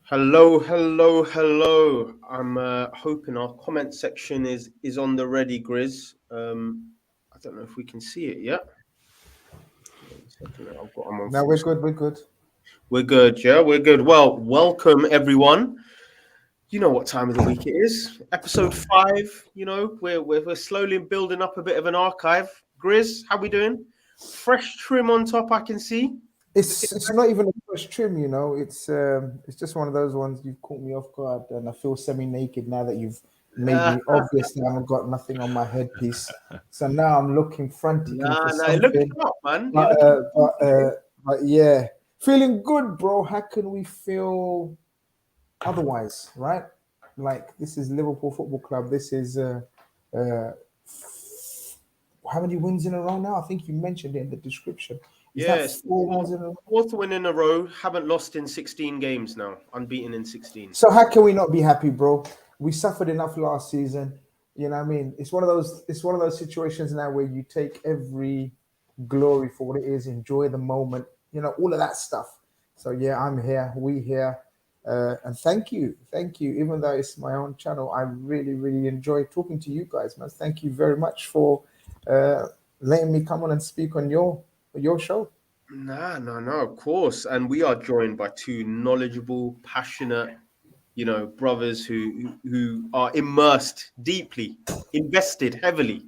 Hello, hello, hello. I'm hoping our comment section is on the ready, Grizz. I don't know if we can see it yet. 1 second, I'm on No, full we're screen. good. We're good. We're good, yeah, we're good. Well, welcome everyone. You know what time of the week it is. Episode 5. You know, we're slowly building up a bit of an archive. Grizz, how we doing? Fresh trim on top, I can see. It's not even a fresh trim, you know. It's just one of those ones you've caught me off guard, and I feel semi-naked now that you've made Uh, me obvious that I've got nothing on my headpiece. So now I'm looking frantically for nah, look something. up, man. You're But looking. uh, but uh, but yeah, feeling good, bro. How can we feel otherwise, right? Like this is Liverpool Football Club. This is uh, how many wins in a row now? I think you mentioned it in the description. Is that Yes, four wins in a row? fourth win in a row. Haven't lost in 16 games now. Unbeaten in 16. So how can we not be happy, bro? We suffered enough last season. You know what I mean? It's one of those situations now where you take every glory for what it is, enjoy the moment, you know, all of that stuff. So yeah, I'm here, we here. And thank you. Thank you. Even though it's my own channel, I really, really enjoy talking to you guys, man. Thank you very much for uh, letting me come on and speak on your show. Nah, no, of course. And we are joined by two knowledgeable, passionate, brothers who are immersed deeply, invested heavily.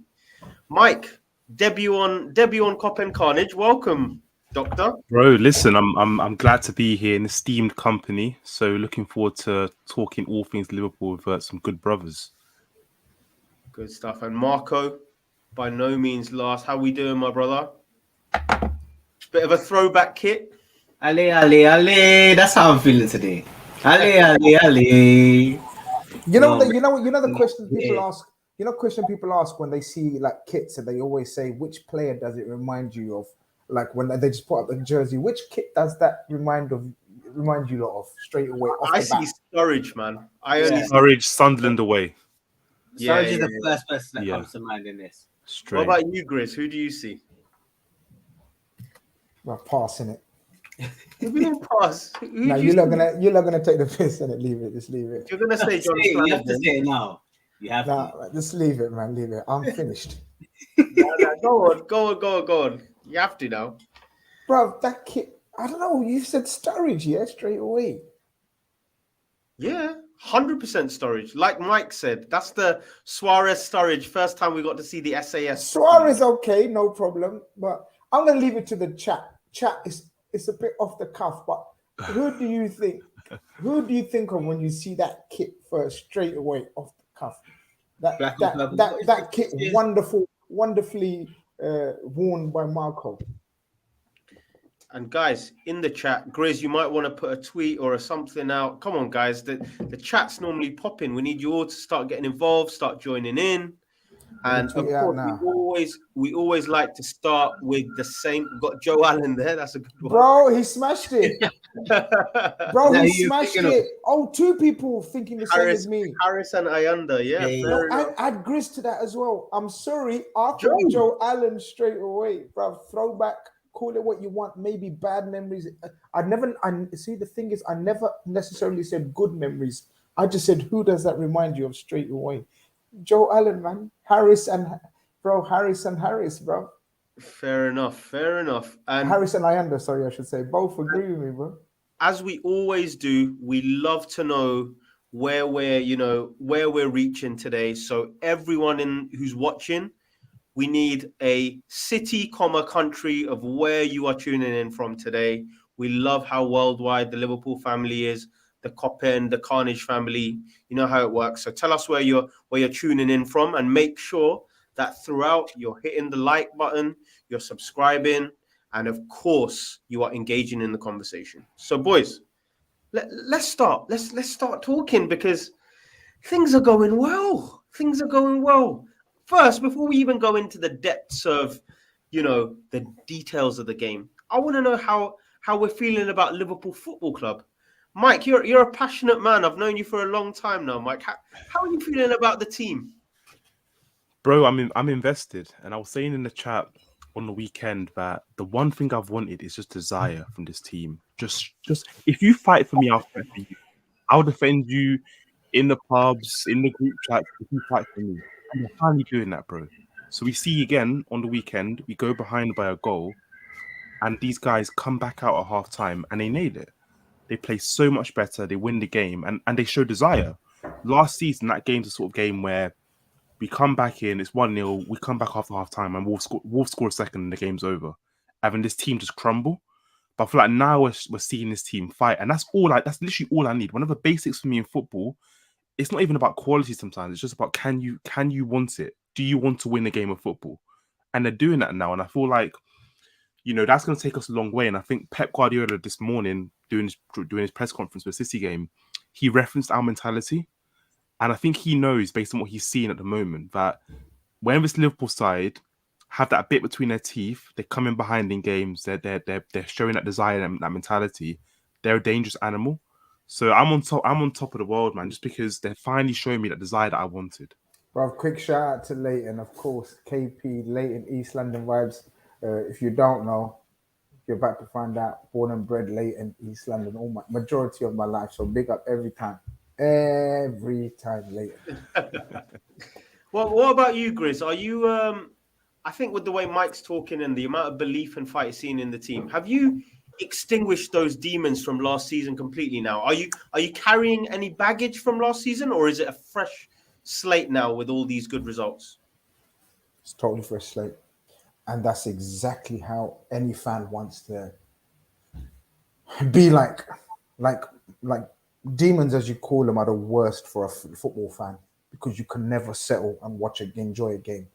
Mike, debut on KopEnd Khanage. Welcome, Doctor. Bro, listen, I'm glad to be here in esteemed company. So looking forward to talking all things Liverpool with some good brothers. Good stuff. And Marco, by no means last. How we doing, my brother? Bit of a throwback kit. Ale, ale, ale. That's how I'm feeling today. Ale, ale, ale. You know, No, the question people yeah. ask. You know, question people ask when they see like kits, and they always say, "Which player does it remind you of?" Like when they just put up the jersey, which kit does that remind you lot of straight away off I the see bat? Sturridge, man. I Yeah. only see. Courage, Sunderland away. Yeah, Sturridge is the yeah. first person that Yeah. comes to mind in this. What Straight. about you, Grizz? Who do you see? Well, passing it. Who we don't pass? Who No, do you you're not gonna take the piss and leave it. Just leave it. You're gonna say John You have to Flanagan. say it now. You have Nah, to. just leave it, man. Leave it. I'm finished, Go on. You have to now. bro. That kit. I don't know. You said Sturridge, yeah, straight away. Yeah, 100% Sturridge. Like Mike said, that's the Suarez Sturridge. First time we got to see the SAS. Suarez, okay, no problem. But I'm gonna leave it to the chat. Chat is it's a bit off the cuff, but who do you think? Who do you think of when you see that kit first, straight away off the cuff? That Black and that purple. that that kit, wonderfully worn by Marco. And guys, in the chat, Grizz, you might want to put a tweet or a something out. Come on, guys. The chat's normally popping. We need you all to start getting involved, start joining in. And of Tweet it out course, now. we always like to start with the same. We've got Joe Allen there. That's a good one. Bro, he smashed it. Bro, Now he you're smashed thinking of- it. Oh, two people thinking the same as me. Harris and Ayanda. Yeah, Yeah, fair No, enough. add Grizz to that as well. I'm sorry. I thought Joe Allen straight away, bro. Throwback, call it what you want. Maybe bad memories. I see. The thing is, I never necessarily said good memories. I just said, who does that remind you of straight away? Joe Allen, man. Harris, bro. Fair enough. And Harris and Ayanda, sorry, I should say. Both agree with me, bro. as we always do, we love to know where we're reaching today. So everyone who's watching, we need a city, country of where you are tuning in from today. We love how worldwide the Liverpool family is, the KopEnd, the Carnage family. You know how it works. So tell us where you're tuning in from, and make sure that throughout you're hitting the like button, you're subscribing, and of course you are engaging in the conversation. So boys, let's start. Let's start talking, because things are going well. First, before we even go into the depths of, the details of the game, I want to know how we're feeling about Liverpool Football Club. Mike, you're a passionate man. I've known you for a long time now, Mike. How are you feeling about the team? Bro, I'm invested. And I was saying in the chat on the weekend that the one thing I've wanted is just desire from this team. Just if you fight for me, I'll fight for you. I'll defend you in the pubs, in the group chat, if you fight for me. And you're finally doing that, bro. So we see again on the weekend, we go behind by a goal, and these guys come back out at half time and they nail it. They play so much better, they win the game, and they show desire. Last season, that game's a sort of game where we come back in, it's 1-0, we come back after half time, and Wolves score a second and the game's over. And then this team just crumble. But I feel like now we're seeing this team fight, and that's literally all I need. One of the basics for me in football, it's not even about quality sometimes. It's just about can you want it? Do you want to win a game of football? And they're doing that now. And I feel like, that's going to take us a long way. And I think Pep Guardiola this morning, doing his press conference for the City game, he referenced our mentality. And I think he knows, based on what he's seeing at the moment, that when this Liverpool side have that bit between their teeth, they're coming behind in games, they're showing that desire and that mentality, they're a dangerous animal. So I'm on top of the world, man, just because they're finally showing me that desire that I wanted. Bro, quick shout out to Leighton, of course. KP, Leighton, East London vibes. If you don't know, you're about to find out. Born and bred Leighton, East London, all my majority of my life. So big up every time. Every time, Leighton. Well, what about you, Grizz? Are you? I think with the way Mike's talking and the amount of belief and fight seen in the team, have you extinguished those demons from last season completely now? Are you carrying any baggage from last season, or is it a fresh slate now with all these good results? It's totally fresh slate. And that's exactly how any fan wants to be like demons, as you call them, are the worst for a football fan, because you can never settle and enjoy a game,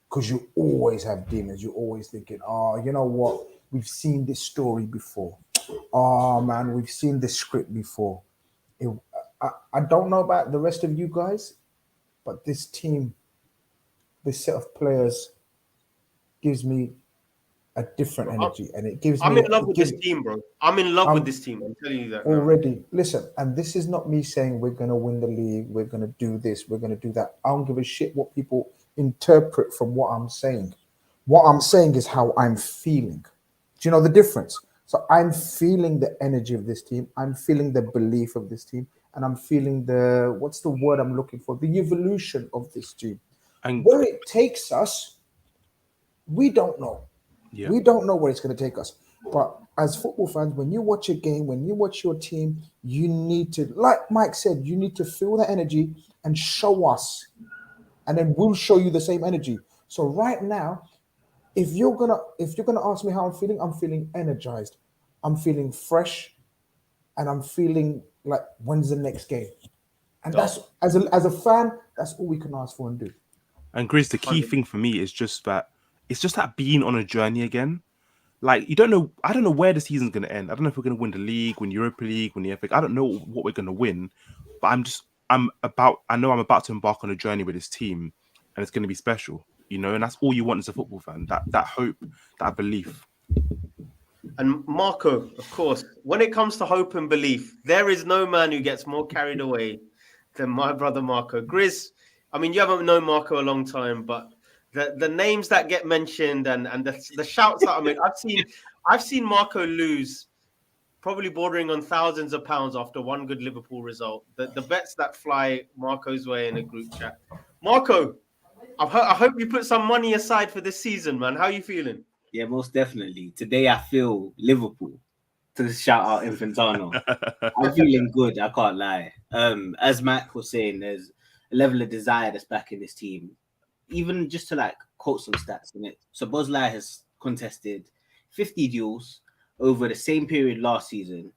because you always have demons. You're always thinking, oh, you know what? We've seen this story before. Oh, man, we've seen this script before. I don't know about the rest of you guys, but this team, this set of players gives me a different energy, and it gives I'm me... in love with this team, bro. I'm in love with this team. I'm telling you that already. now. Listen, and this is not me saying we're going to win the league, we're going to do this, we're going to do that. I don't give a shit what people interpret from what I'm saying. What I'm saying is how I'm feeling. Do you know the difference? So I'm feeling the energy of this team. I'm feeling the belief of this team. And I'm feeling what's the word I'm looking for? The evolution of this team. And where it takes us, we don't know. Yeah. We don't know where it's going to take us. But as football fans, when you watch a game, when you watch your team, you need to, like Mike said, you need to feel the energy and show us. And then we'll show you the same energy. So right now, if you're gonna ask me how I'm feeling energized, I'm feeling fresh, and I'm feeling like, when's the next game? And that's, as a fan, that's all we can ask for and do. And Grizz, the key thing for me is just that being on a journey again. Like, I don't know where the season's going to end. I don't know if we're going to win the league, win Europa League, win the FA. I don't know what we're going to win, but I know I'm about to embark on a journey with this team, and it's going to be special, and that's all you want as a football fan, that hope, that belief. And Marco, of course, when it comes to hope and belief, there is no man who gets more carried away than my brother Marco. Grizz, I mean, you haven't known Marco a long time, but the names that get mentioned and the shouts that I mean, I've seen Marco lose probably bordering on thousands of pounds after one good Liverpool result. The bets that fly Marco's way in a group chat. Marco, I hope you put some money aside for this season, man. How are you feeling? Yeah, most definitely. Today I feel Liverpool, to shout out Infantino. I'm feeling good, I can't lie. As Matt was saying, there's a level of desire that's back in this team. Even just to quote some stats in it. Szoboszlai has contested 50 duels over the same period last season.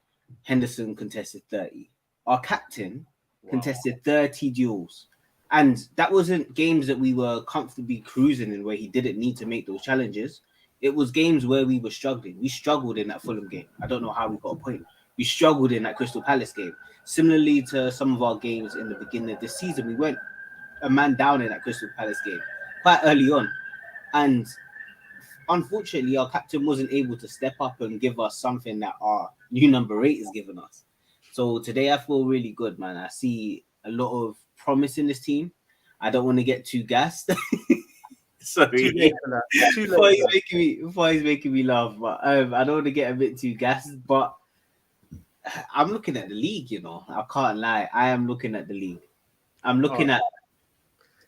Henderson contested 30. Our captain contested 30 duels. And that wasn't games that we were comfortably cruising in where he didn't need to make those challenges. It was games where we were struggling. We struggled in that Fulham game. I don't know how we got a point. We struggled in that Crystal Palace game. Similarly to some of our games in the beginning of this season, we went a man down in that Crystal Palace game quite early on. And unfortunately, our captain wasn't able to step up and give us something that our new number 8 is giving us. So today I feel really good, man. I see a lot of promise in this team. I don't want to get too gassed. Sorry. Too late for that. Too late before he's making me laugh, but I don't want to get a bit too gassed. But I'm looking at the league, you know. I can't lie. I am looking at the league. I'm looking at.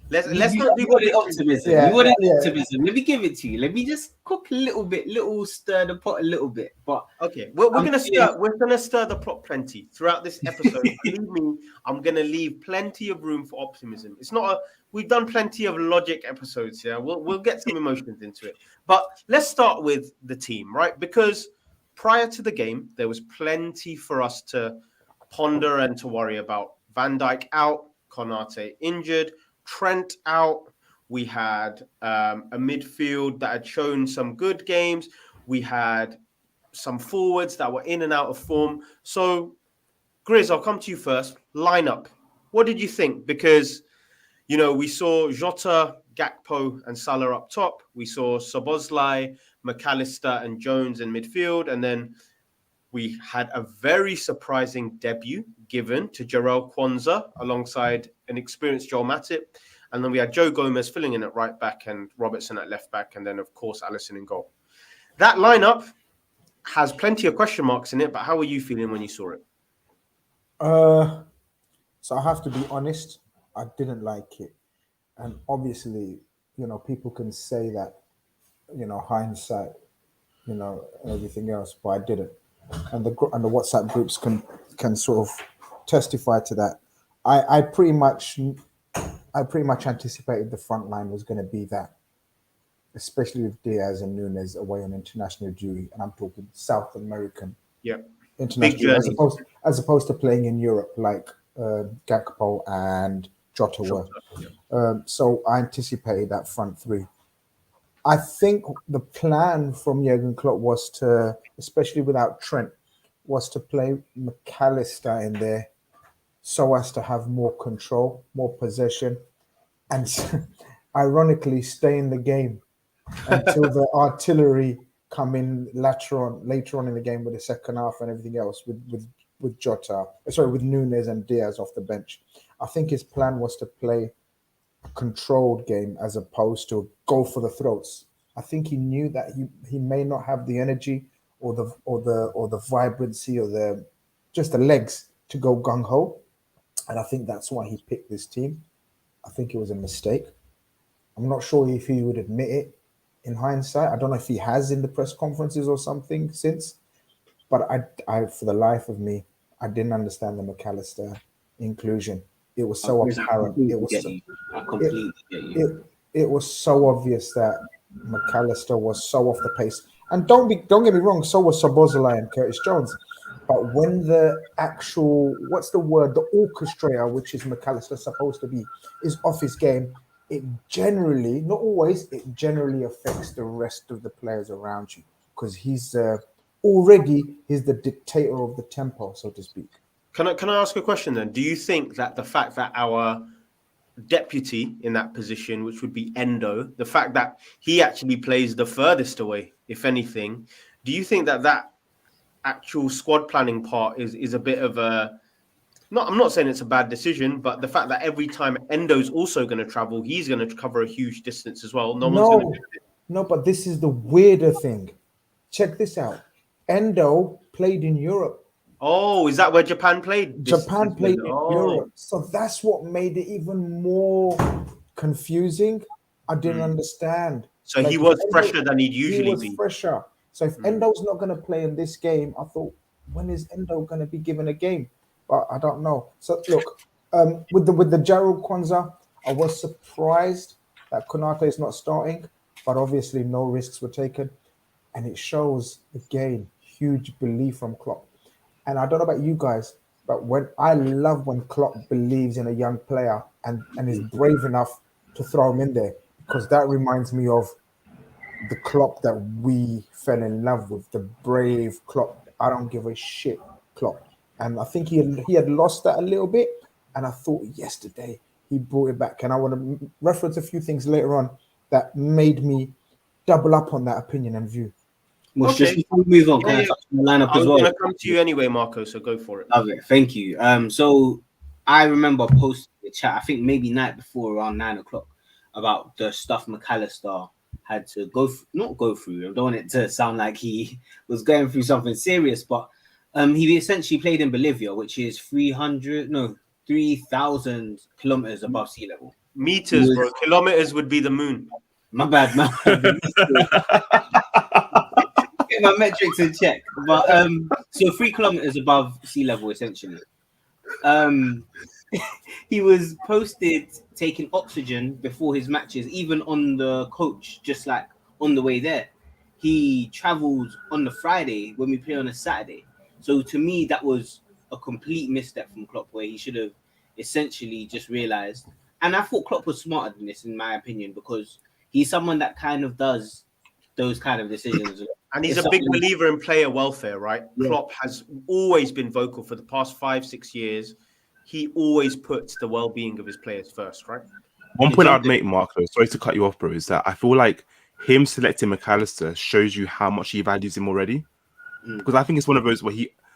Let's You not do want the predictions. optimism. Yeah, You want the yeah. optimism. Let me give it to you. Let me just cook a little bit, stir the pot a little bit. But Okay, we're I'm gonna feeling- stir. We're gonna stir the pot plenty throughout this episode. Believe me, I'm gonna leave plenty of room for optimism. It's not a. We've done plenty of logic episodes here. We'll get some emotions into it. But let's start with the team, right? Because prior to the game, there was plenty for us to ponder and to worry about. Van Dijk out, Konate injured, Trent out. We had a midfield that had shown some good games. We had some forwards that were in and out of form. So, Grizz, I'll come to you first. Lineup. What did you think? Because, you know, we saw Jota, Gakpo, and Salah up top. We saw Szoboszlai, McAllister, and Jones in midfield. And then we had a very surprising debut given to Jarell Quansah alongside an experienced Joel Matip. And then we had Joe Gomez filling in at right back and Robertson at left back. And then, of course, Alisson in goal. That lineup has plenty of question marks in it, but how were you feeling when you saw it? So I have to be honest, I didn't like it. And obviously, you know, people can say that, you know, hindsight, you know, and everything else, but I didn't. And the WhatsApp groups can sort of testify to that. I pretty much anticipated the front line was going to be that, especially with Diaz and Nunes away on international duty, and I'm talking South American international, as opposed to playing in Europe like Gakpo and Jota were. So I anticipated that front three. I think the plan from Jurgen Klopp was to, especially without Trent, was to play McAllister in there so as to have more control, more possession, and ironically stay in the game until the artillery come in later on in the game with the second half and everything else with Nunes and Diaz off the bench. I think his plan was to play a controlled game as opposed to go for the throats. I think he knew that he may not have the energy or the vibrancy or the legs to go gung ho, and I think that's why he picked this team. I think it was a mistake. I'm not sure if he would admit it in hindsight. I don't know if he has in the press conferences or something since, but I for the life of me, I didn't understand the McAllister inclusion. It was so apparent. It was so obvious that McAllister was so off the pace. And don't get me wrong, so was Szoboszlai and Curtis Jones. But when the actual, the orchestrator, which is McAllister supposed to be, is off his game, it generally, not always, it generally affects the rest of the players around you, because he's the dictator of the tempo, so to speak. Can I ask a question then? Do you think that the fact that our deputy in that position, which would be Endo, the fact that he actually plays the furthest away, if anything, do you think that actual squad planning part is a bit of a... I'm not saying it's a bad decision, but the fact that every time Endo's also going to travel, he's going to cover a huge distance as well. No, but this is the weirder thing. Check this out. Endo played in Europe. Oh, is that where Japan played? Japan played in Europe. So that's what made it even more confusing. I didn't understand. So he was fresher than he'd usually be. He was fresher. So if Endo's not going to play in this game, I thought, when is Endo going to be given a game? But I don't know. So look, with the Jarell Quansah, I was surprised that Konate is not starting, but obviously no risks were taken. And it shows, again, huge belief from Klopp. And I don't know about you guys, but I love when Klopp believes in a young player and is brave enough to throw him in there, because that reminds me of the Klopp that we fell in love with, the brave Klopp. I don't give a shit Klopp. And I think he had lost that a little bit. And I thought yesterday he brought it back. And I want to reference a few things later on that made me double up on that opinion and view. Just before we move on, can I touch on the lineup as well? I'm going to come to you anyway, Marco, so go for it. Love it. Thank you. So I remember posting the chat, I think maybe night before around 9 o'clock, about the stuff McAllister had to not go through. I don't want it to sound like he was going through something serious, but He essentially played in Bolivia, which is 3,000 kilometers above sea level. Meters, bro. Kilometers would be the moon. My bad. Get my metrics in check. But so 3 kilometers above sea level, essentially. He was posted taking oxygen before his matches, even on the coach, just like on the way there. He travels on the Friday when we play on a Saturday. So to me, that was a complete misstep from Klopp, where he should have essentially just realized. And I thought Klopp was smarter than this, in my opinion, because he's someone that kind of does those kind of decisions. And he's a big believer in player welfare, right? Yeah. Klopp has always been vocal for the past 5-6 years. He always puts the well-being of his players first, right? One point I'd make, Mark, sorry to cut you off, bro, is that I feel like him selecting McAllister shows you how much he values him already. Because I think it's one of those where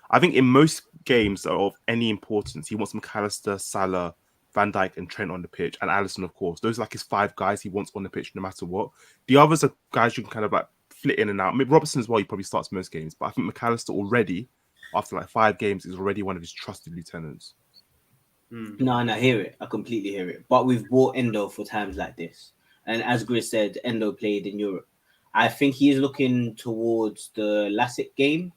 I think in most games of any importance, he wants McAllister, Salah, Van Dijk, and Trent on the pitch, and Alisson, of course. Those are like his 5 guys he wants on the pitch no matter what. The others are guys you can kind of like flit in and out. I mean, Robertson as well, he probably starts most games, but I think McAllister already, after like 5 games, is already one of his trusted lieutenants. No, I hear it. I completely hear it. But we've bought Endo for times like this. And as Grizz said, Endo played in Europe. I think he is looking towards the Lassic game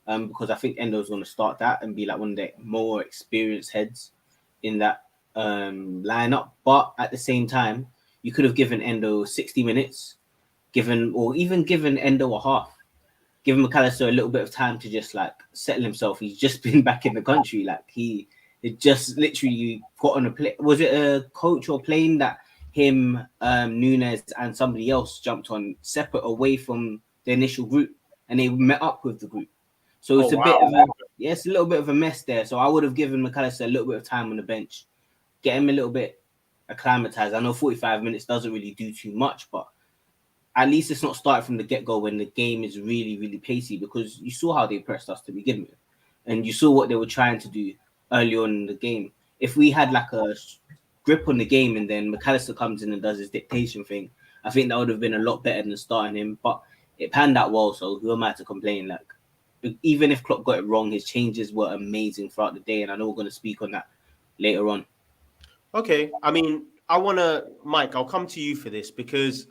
because I think Endo's going to start that and be like one of the more experienced heads in that lineup. But at the same time, you could have given Endo 60 minutes, given Endo a half. Given McAllister a little bit of time to just like settle himself. He's just been back in the country. Like it just literally got on a plane. Was it a coach or plane that him, Nunes, and somebody else jumped on separate away from the initial group, and they met up with the group? So it's it's a little bit of a mess there. So I would have given McAllister a little bit of time on the bench, get him a little bit acclimatized. I know 45 minutes doesn't really do too much, but at least it's not started from the get-go when the game is really, really pacey, because you saw how they pressed us to begin with, and you saw what they were trying to do early on in the game. If we had like a grip on the game and then McAllister comes in and does his dictation thing, I think that would have been a lot better than starting him. But it panned out well, so who am I to complain? Like, even if Klopp got it wrong, his changes were amazing throughout the day, and I know we're going to speak on that later on. Okay, I mean, Mike, I'll come to you for this, because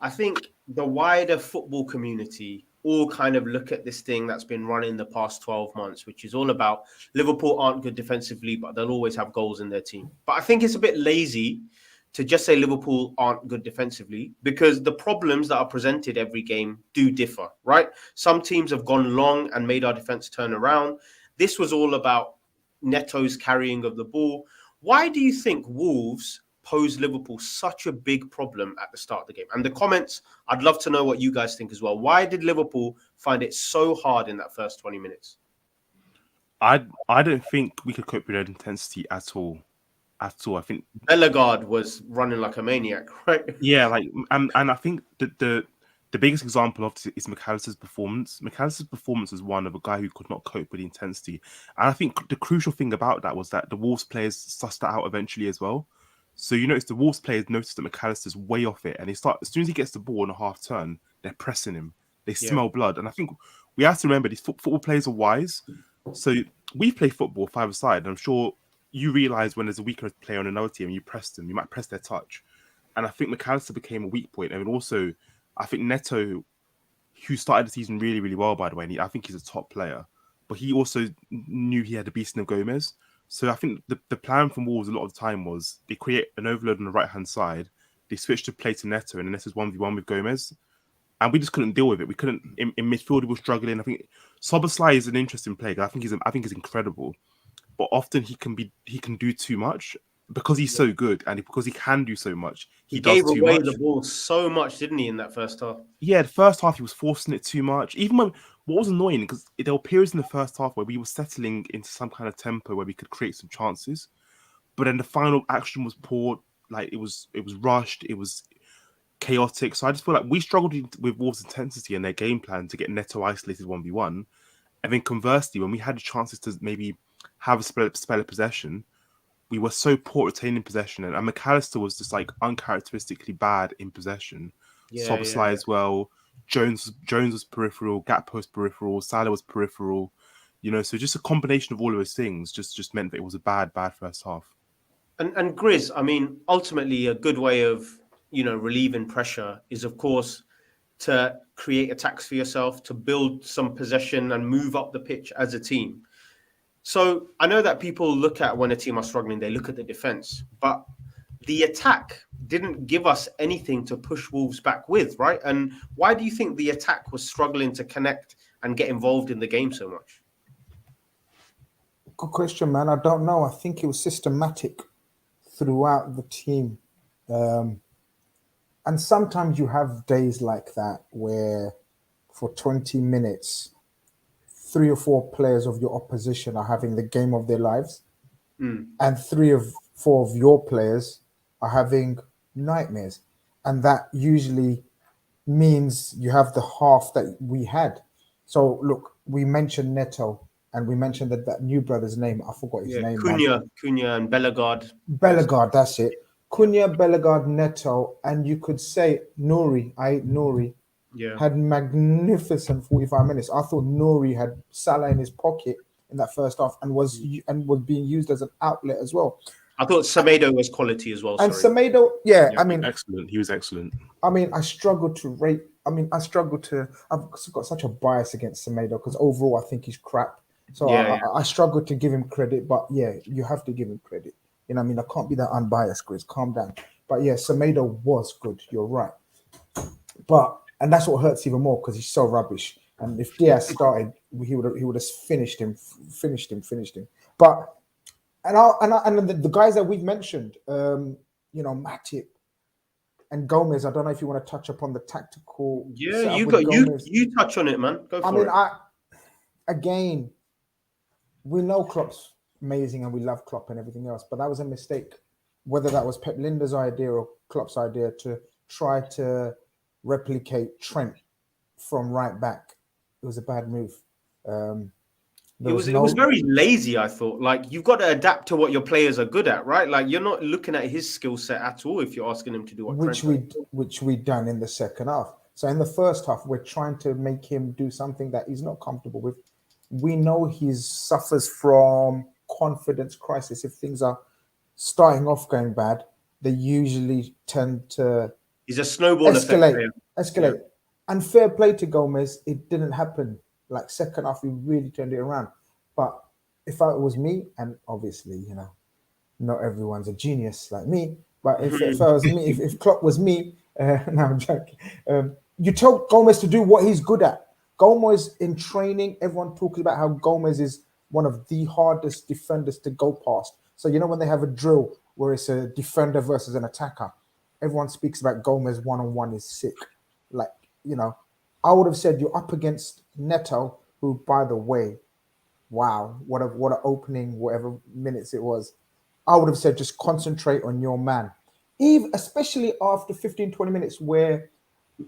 I think the wider football community all kind of look at this thing that's been running the past 12 months, which is all about Liverpool aren't good defensively, but they'll always have goals in their team. But I think it's a bit lazy to just say Liverpool aren't good defensively, because the problems that are presented every game do differ, right? Some teams have gone long and made our defense turn around. This was all about Neto's carrying of the ball. Why do you think Wolves posed Liverpool such a big problem at the start of the game? And the comments, I'd love to know what you guys think as well. Why did Liverpool find it so hard in that first 20 minutes? I don't think we could cope with that intensity at all. I think Bellegarde was running like a maniac, right? Yeah, like and I think the biggest example of this is McAllister's performance. McAllister's performance was one of a guy who could not cope with the intensity. And I think the crucial thing about that was that the Wolves players sussed that out eventually as well. So you notice the Wolves players noticed that McAllister's way off it, and they start, as soon as he gets the ball on a half turn, they're pressing him. They smell blood, and I think we have to remember these football players are wise. So we play football 5-a-side, and I'm sure you realize when there's a weaker player on another team, and you press them, you might press their touch, and I think McAllister became a weak point. And also, I think Neto, who started the season really, really well, by the way, and I think he's a top player, but he also knew he had a beast in Gomez. So I think the plan from Wolves a lot of the time was they create an overload on the right-hand side, they switch to play to Neto, and then Neto's 1v1 with Gomez. And we just couldn't deal with it. We couldn't, in midfield, we were struggling. I think Szoboszlai is an interesting player. I think he's incredible. But often he can do too much because he's so good, and because he can do so much. He gave away the ball so much, didn't he, in that first half? Yeah, the first half he was forcing it too much. Even when, what was annoying, because there were periods in the first half where we were settling into some kind of tempo where we could create some chances, but then the final action was poor. Like it was rushed. It was chaotic. So I just feel like we struggled with Wolves' intensity and their game plan to get Neto isolated 1v1, and then conversely, when we had the chances to maybe have a spell of possession, we were so poor retaining possession, and McAllister was just like uncharacteristically bad in possession. Szoboszlai as well. Jones was peripheral. Gakpo was peripheral. Salah was peripheral. You know, so just a combination of all of those things just meant that it was a bad first half. And Grizz, I mean, ultimately, a good way of relieving pressure is, of course, to create attacks for yourself, to build some possession and move up the pitch as a team. So I know that people look at when a team are struggling, they look at the defense, but the attack didn't give us anything to push Wolves back with, right? And why do you think the attack was struggling to connect and get involved in the game so much? Good question, man. I don't know. I think it was systematic throughout the team. And sometimes you have days like that where for 20 minutes, 3 or 4 players of your opposition are having the game of their lives. And 3 or 4 of your players are having nightmares. And that usually means you have the half that we had. So look, we mentioned Neto and we mentioned that new brother's name. I forgot his name. Cunha and Bellegarde. Bellegarde, that's it. Cunha, Bellegarde, Neto, and you could say Nouri had magnificent 45 minutes. I thought Nouri had Salah in his pocket in that first half and was being used as an outlet as well. I thought Semedo was quality as well. And Semedo, I mean, excellent. He was excellent. I mean, I've got such a bias against Semedo because overall I think he's crap. So I struggle to give him credit, but you have to give him credit. You know what I mean? I can't be that unbiased, Chris. Calm down. But Semedo was good. You're right. And that's what hurts even more because he's so rubbish. And if Diaz started, he would have finished him. But and the guys that we've mentioned, Matip and Gomez. I don't know if you want to touch upon the tactical. Yeah, you touch on it, man. Go for it. Again, we know Klopp's amazing and we love Klopp and everything else, but that was a mistake. Whether that was Pep Linda's idea or Klopp's idea to try to replicate Trent from right back, it was a bad move. It was very lazy, I thought. Like, you've got to adapt to what your players are good at, right? Like, you're not looking at his skill set at all if you're asking him to do what which we done in the second half. So in the first half, we're trying to make him do something that he's not comfortable with. We know he suffers from confidence crisis. If things are starting off going bad, they usually tend to he's a snowball escalate. Yeah. And fair play to Gomez, it didn't happen. Like second half, we really turned it around. But if it was me, and obviously, not everyone's a genius like me, but if it was me, if Klopp was me, no, I'm joking. You tell Gomez to do what he's good at. Gomez in training, everyone talks about how Gomez is one of the hardest defenders to go past. So, when they have a drill where it's a defender versus an attacker, everyone speaks about Gomez one-on-one is sick. Like, I would have said you're up against Neto, who, by the way, wow, what an opening, whatever minutes it was. I would have said just concentrate on your man. Especially after 15, 20 minutes where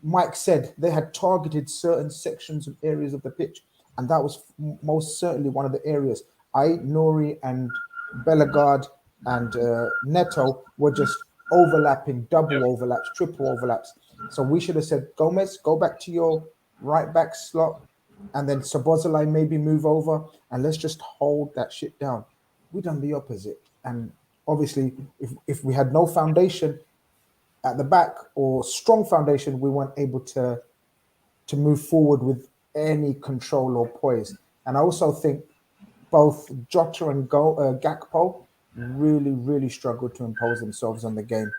Mike said they had targeted certain sections and areas of the pitch, and that was most certainly one of the areas. Nouri and Bellegarde and Neto were just overlapping, double overlaps, triple overlaps. So we should have said, Gomez, go back to your right back slot, and then Szoboszlai maybe move over, and let's just hold that shit down. We done the opposite. And obviously, if we had no foundation at the back or strong foundation, we weren't able to move forward with any control or poise. And I also think both Jota and Gakpo really, really struggled to impose themselves on the game.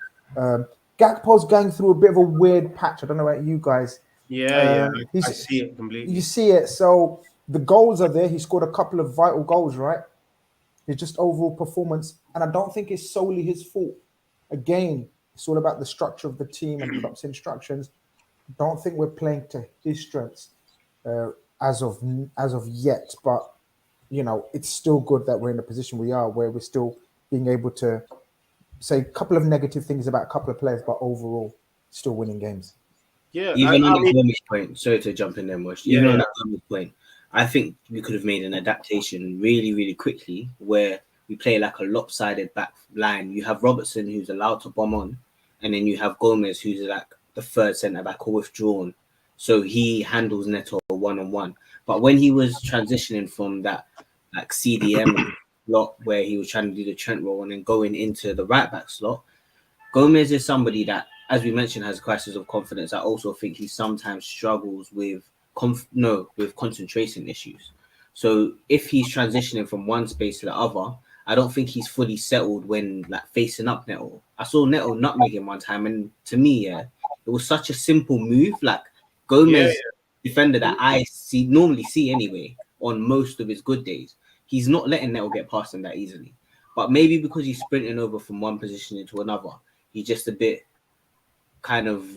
Gakpo's going through a bit of a weird patch. I don't know about you guys. I see it completely. You see it. So the goals are there. He scored a couple of vital goals, right? It's just overall performance. And I don't think it's solely his fault. Again, it's all about the structure of the team and Klopp's instructions. Don't think we're playing to his strengths as of yet. But, it's still good that we're in the position we are, where we're still being able to say a couple of negative things about a couple of players, but overall, still winning games. Yeah, even on the Gomez point, sorry to jump in there, Mosh. Even on that Gomez point, I think we could have made an adaptation really, really quickly where we play like a lopsided back line. You have Robertson, who's allowed to bomb on, and then you have Gomez, who's like the third centre back or withdrawn. So he handles Neto one-on-one. But when he was transitioning from that like CDM slot where he was trying to do the Trent role and then going into the right back slot, Gomez is somebody that, as we mentioned, has a crisis of confidence. I also think he sometimes struggles with with concentration issues. So if he's transitioning from one space to the other, I don't think he's fully settled when like facing up Neto. I saw Neto nutmeg him one time, and to me, yeah, it was such a simple move. Like Gomez, defender that I normally see anyway on most of his good days, he's not letting Neto get past him that easily. But maybe because he's sprinting over from one position into another, he's just a bit kind of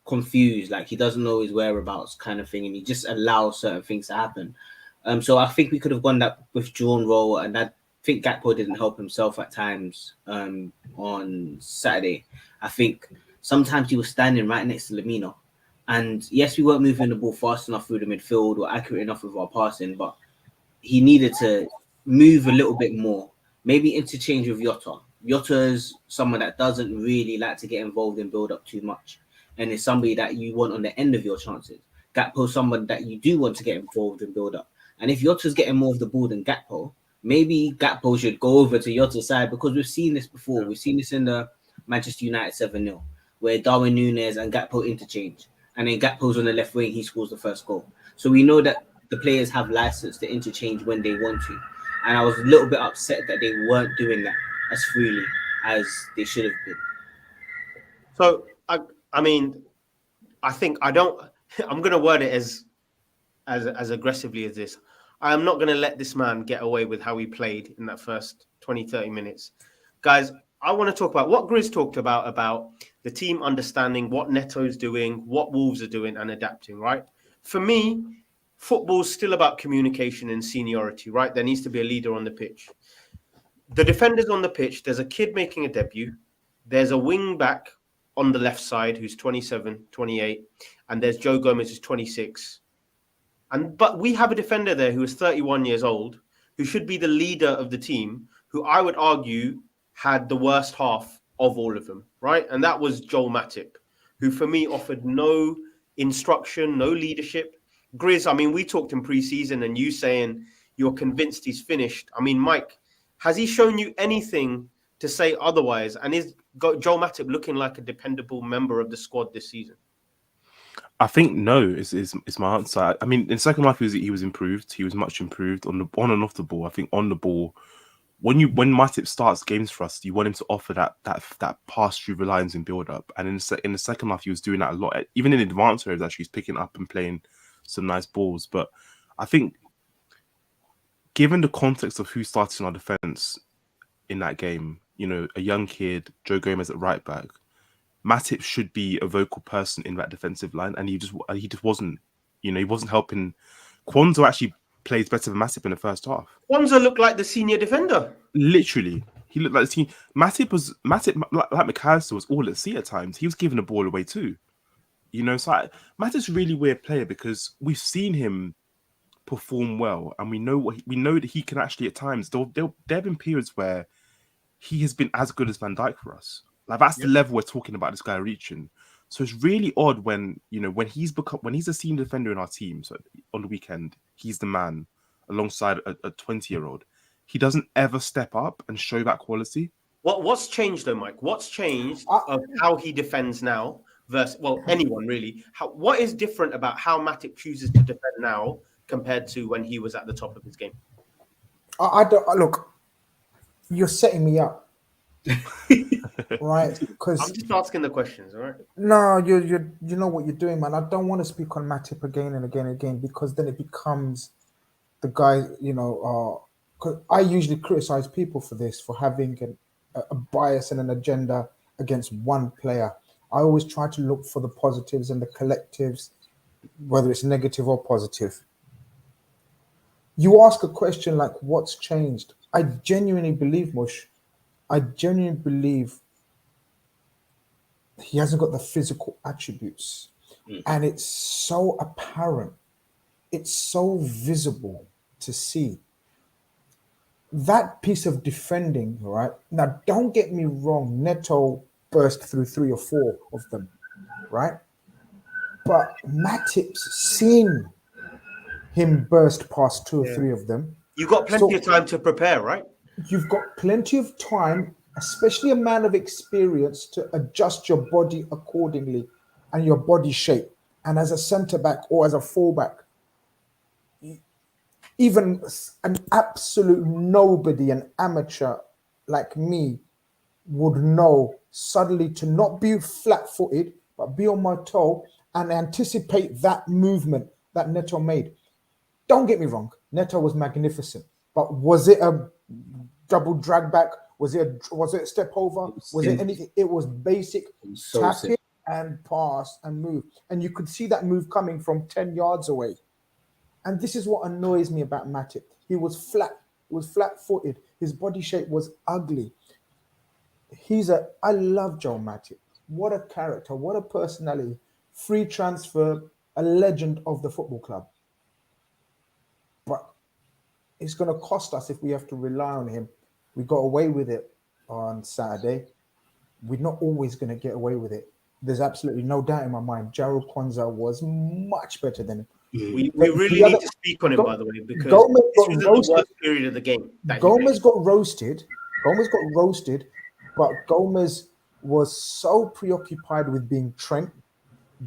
confused, like he doesn't know his whereabouts kind of thing, and he just allows certain things to happen. So I think we could have gone that withdrawn role, and I think Gakpo didn't help himself at times on Saturday. I think sometimes he was standing right next to Lamina, and yes, we weren't moving the ball fast enough through the midfield or accurate enough with our passing, but he needed to move a little bit more, maybe interchange with Jota. Jota is someone that doesn't really like to get involved in build up too much, and is somebody that you want on the end of your chances. Gakpo is someone that you do want to get involved in build up. And if Jota's getting more of the ball than Gakpo, maybe Gakpo should go over to Jota's side, because we've seen this before. We've seen this in the Manchester United 7-0, where Darwin Núñez and Gakpo interchange. And then Gakpo's on the left wing, he scores the first goal. So we know that the players have license to interchange when they want to. And I was a little bit upset that they weren't doing that as freely as they should have been. So, I mean, I think I'm going to word it as aggressively as this. I am not going to let this man get away with how he played in that first 20, 30 minutes. Guys, I want to talk about what Grizz talked about the team understanding what Neto's doing, what Wolves are doing, and adapting, right? For me, football's still about communication and seniority, right? There needs to be a leader on the pitch. The defenders on the pitch, there's a kid making a debut. There's a wing back on the left side who's 27, 28, and there's Joe Gomez who's 26. But we have a defender there who is 31 years old, who should be the leader of the team, who I would argue had the worst half of all of them, right? And that was Joel Matip, who for me offered no instruction, no leadership. Grizz, I mean, we talked in pre-season and you saying you're convinced he's finished. I mean, Mike, has he shown you anything to say otherwise? And is Joel Matip looking like a dependable member of the squad this season? I think no is my answer. I mean, in second half he was improved. He was much improved on and off the ball. I think on the ball, when Matip starts games for us, you want him to offer that pass through reliance and build up. And in the second half, he was doing that a lot. Even in advanced areas, actually, he's picking up and playing some nice balls. But I think, given the context of who started in our defense in that game, you know, a young kid, Joe Gomez at right back, Matip should be a vocal person in that defensive line, and he just wasn't. You know, he wasn't helping. Quansah actually plays better than Matip in the first half. Quansah looked like the senior defender. Literally, he looked like the team. Matip like McAllister was all at sea at times. He was giving the ball away too. You know, so Matip's a really weird player because we've seen him perform well, and we know that he can actually at times. There have been periods where he has been as good as Van Dijk for us. Like that's the level we're talking about this guy reaching. So it's really odd when he's a senior defender in our team. So on the weekend, he's the man alongside a 20-year-old. He doesn't ever step up and show that quality. What's changed though, Mike? What's changed of how he defends now versus anyone really? What is different about how Matip chooses to defend now compared to when he was at the top of his game? I don't look. You're setting me up. Right, because I'm just asking the questions, all right? No, you know what you're doing, man. I don't want to speak on Matip again and again and again because then it becomes the guy, you know. Cause I usually criticize people for this, for having a bias and an agenda against one player. I always try to look for the positives and the collectives, whether it's negative or positive. You ask a question like, "What's changed?" I genuinely believe, Mush. I genuinely believe he hasn't got the physical attributes. And it's so apparent. It's so visible to see. That piece of defending, right? Now, don't get me wrong. Neto burst through 3 or 4 of them, right? But Matip's seen him burst past two or Yeah. three of them. You got plenty of time to prepare, right? You've got plenty of time, especially a man of experience, to adjust your body accordingly and your body shape. And as a centre back or as a fullback, even an absolute nobody, an amateur like me, would know suddenly to not be flat-footed, but be on my toe and anticipate that movement that Neto made. Don't get me wrong, Neto was magnificent, but was it a double drag back? Was it a step over? Was it anything? It was basic tackle and pass and move, and you could see that move coming from 10 yards away. And this is what annoys me about Matip. He was flat-footed. His body shape was ugly. I love Joe Matip. What a character, what a personality. Free transfer, a legend of the football club. But it's going to cost us if we have to rely on him. We got away with it on Saturday. We're not always going to get away with it. There's absolutely no doubt in my mind. Jarell Quansah was much better than him. We really need to speak on him, by the way, because Gomez this was the worst period of the game. Gomez got roasted. But Gomez was so preoccupied with being Trent,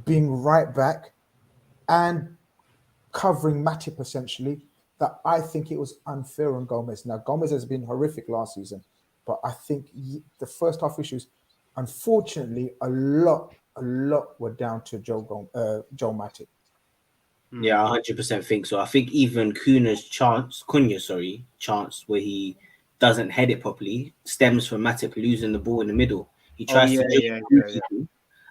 being right back, and covering Matip essentially, that I think it was unfair on Gomez. Now, Gomez has been horrific last season, but I think the first half issues, unfortunately, a lot were down to Joe Matip. Yeah, 100% think so. I think even Cunha's chance where he doesn't head it properly stems from Matip losing the ball in the middle. He tries to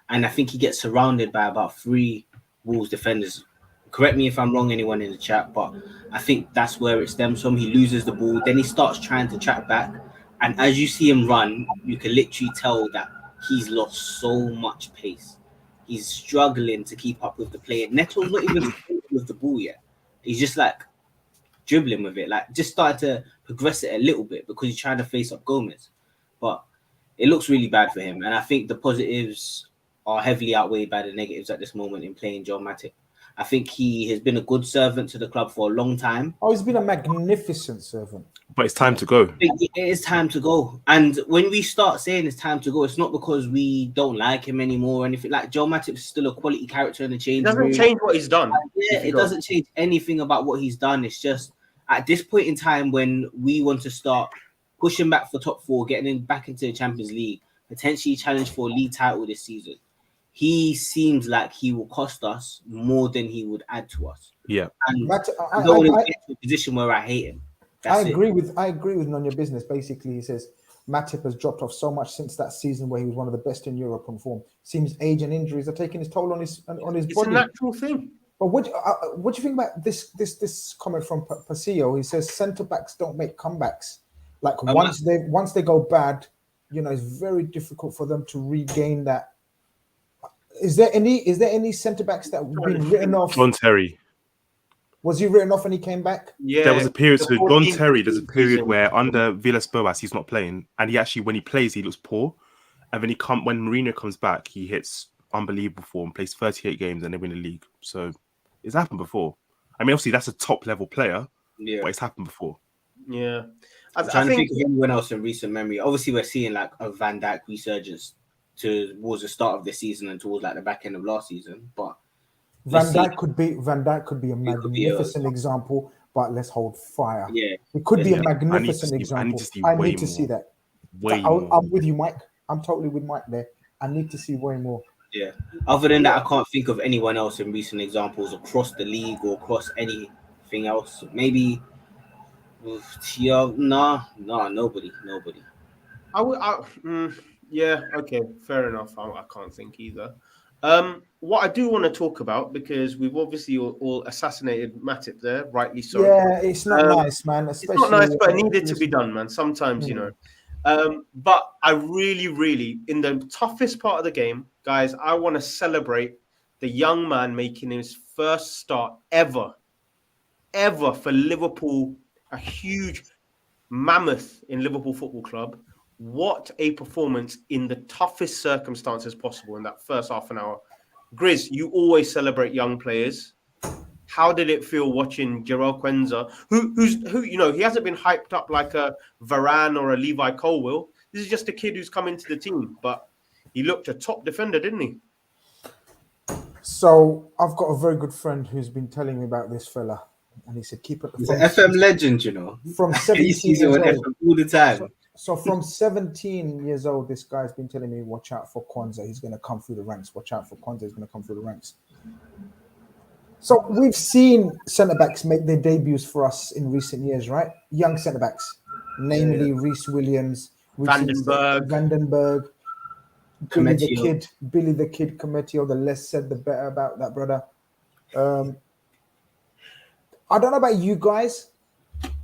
and I think he gets surrounded by about 3 Wolves defenders. Correct me if I'm wrong, anyone in the chat, but I think that's where it stems from. He loses the ball, then he starts trying to track back, and as you see him run, you can literally tell that he's lost so much pace. He's struggling to keep up with the play. Neto's not even with the ball yet. He's just like dribbling with it, like just started to progress it a little bit because he's trying to face up Gomez. But it looks really bad for him, and I think the positives are heavily outweighed by the negatives at this moment in playing Joe Matip. I think he has been a good servant to the club for a long time. Oh, he's been a magnificent servant. But it's time to go. It is time to go. And when we start saying it's time to go, it's not because we don't like him anymore or anything. Like, Joe Matip is still a quality character in the change room. It doesn't change what he's done. Yeah, it doesn't change anything about what he's done. It's just at this point in time when we want to start pushing back for top 4, getting back into the Champions League, potentially challenge for a league title this season, he seems like he will cost us more than he would add to us. Yeah. And I don't want to get to a position where I hate him. I agree with None Your Business. Basically, he says Matip has dropped off so much since that season where he was one of the best in Europe on form. Seems age and injuries are taking its toll on his body. It's a natural thing. But what do you think about this comment from Pasillo? He says centre backs don't make comebacks. Like once they go bad, it's very difficult for them to regain that. Is there any centre backs that have been written off? John Terry. Was he written off when he came back? Yeah, there was a period. So John Terry, there's a period where under Villas-Boas he's not playing, and he actually, when he plays, he looks poor. And then when Mourinho comes back, he hits unbelievable form, plays 38 games, and they win the league. So it's happened before. I mean, obviously that's a top level player, but it's happened before. Yeah, I'm trying to think of anyone else in recent memory. Obviously, we're seeing like a Van Dijk resurgence towards the start of this season and towards like the back end of last season, but. Van Dijk could be a magnificent example, but let's hold fire. Yeah, it could be a magnificent example. I need to see that. I'm with you, Mike. I'm totally with Mike there. I need to see way more. Yeah. Other than that, I can't think of anyone else in recent examples across the league or across anything else. Maybe. Nobody. Yeah. Okay. Fair enough. I can't think either. What I do want to talk about, because we've obviously all assassinated Matip there, rightly so. Yeah, it's not nice, man. It's not nice, but it needed to be done, man. Sometimes, But I really, in the toughest part of the game, guys, I want to celebrate the young man making his first start ever for Liverpool, a huge mammoth in Liverpool Football Club. What a performance in the toughest circumstances possible in that first half an hour. Grizz, you always celebrate young players. How did it feel watching Jarell Quansah, who he hasn't been hyped up like a Varane or a Levi Colwill. This is just a kid who's come into the team, but he looked a top defender, didn't he? So I've got a very good friend who's been telling me about this fella, and he said keep it. He's an FM legend, from From 17 he's using years on old. FM all the time. So from 17 years old, this guy's been telling me, watch out for Quansah. He's going to come through the ranks. Watch out for Quansah. He's going to come through the ranks. So we've seen centre-backs make their debuts for us in recent years, right? Young centre-backs, namely Reece Williams, Vandenberg, Billy the Kid, Cometio. The less said, the better about that brother. I don't know about you guys,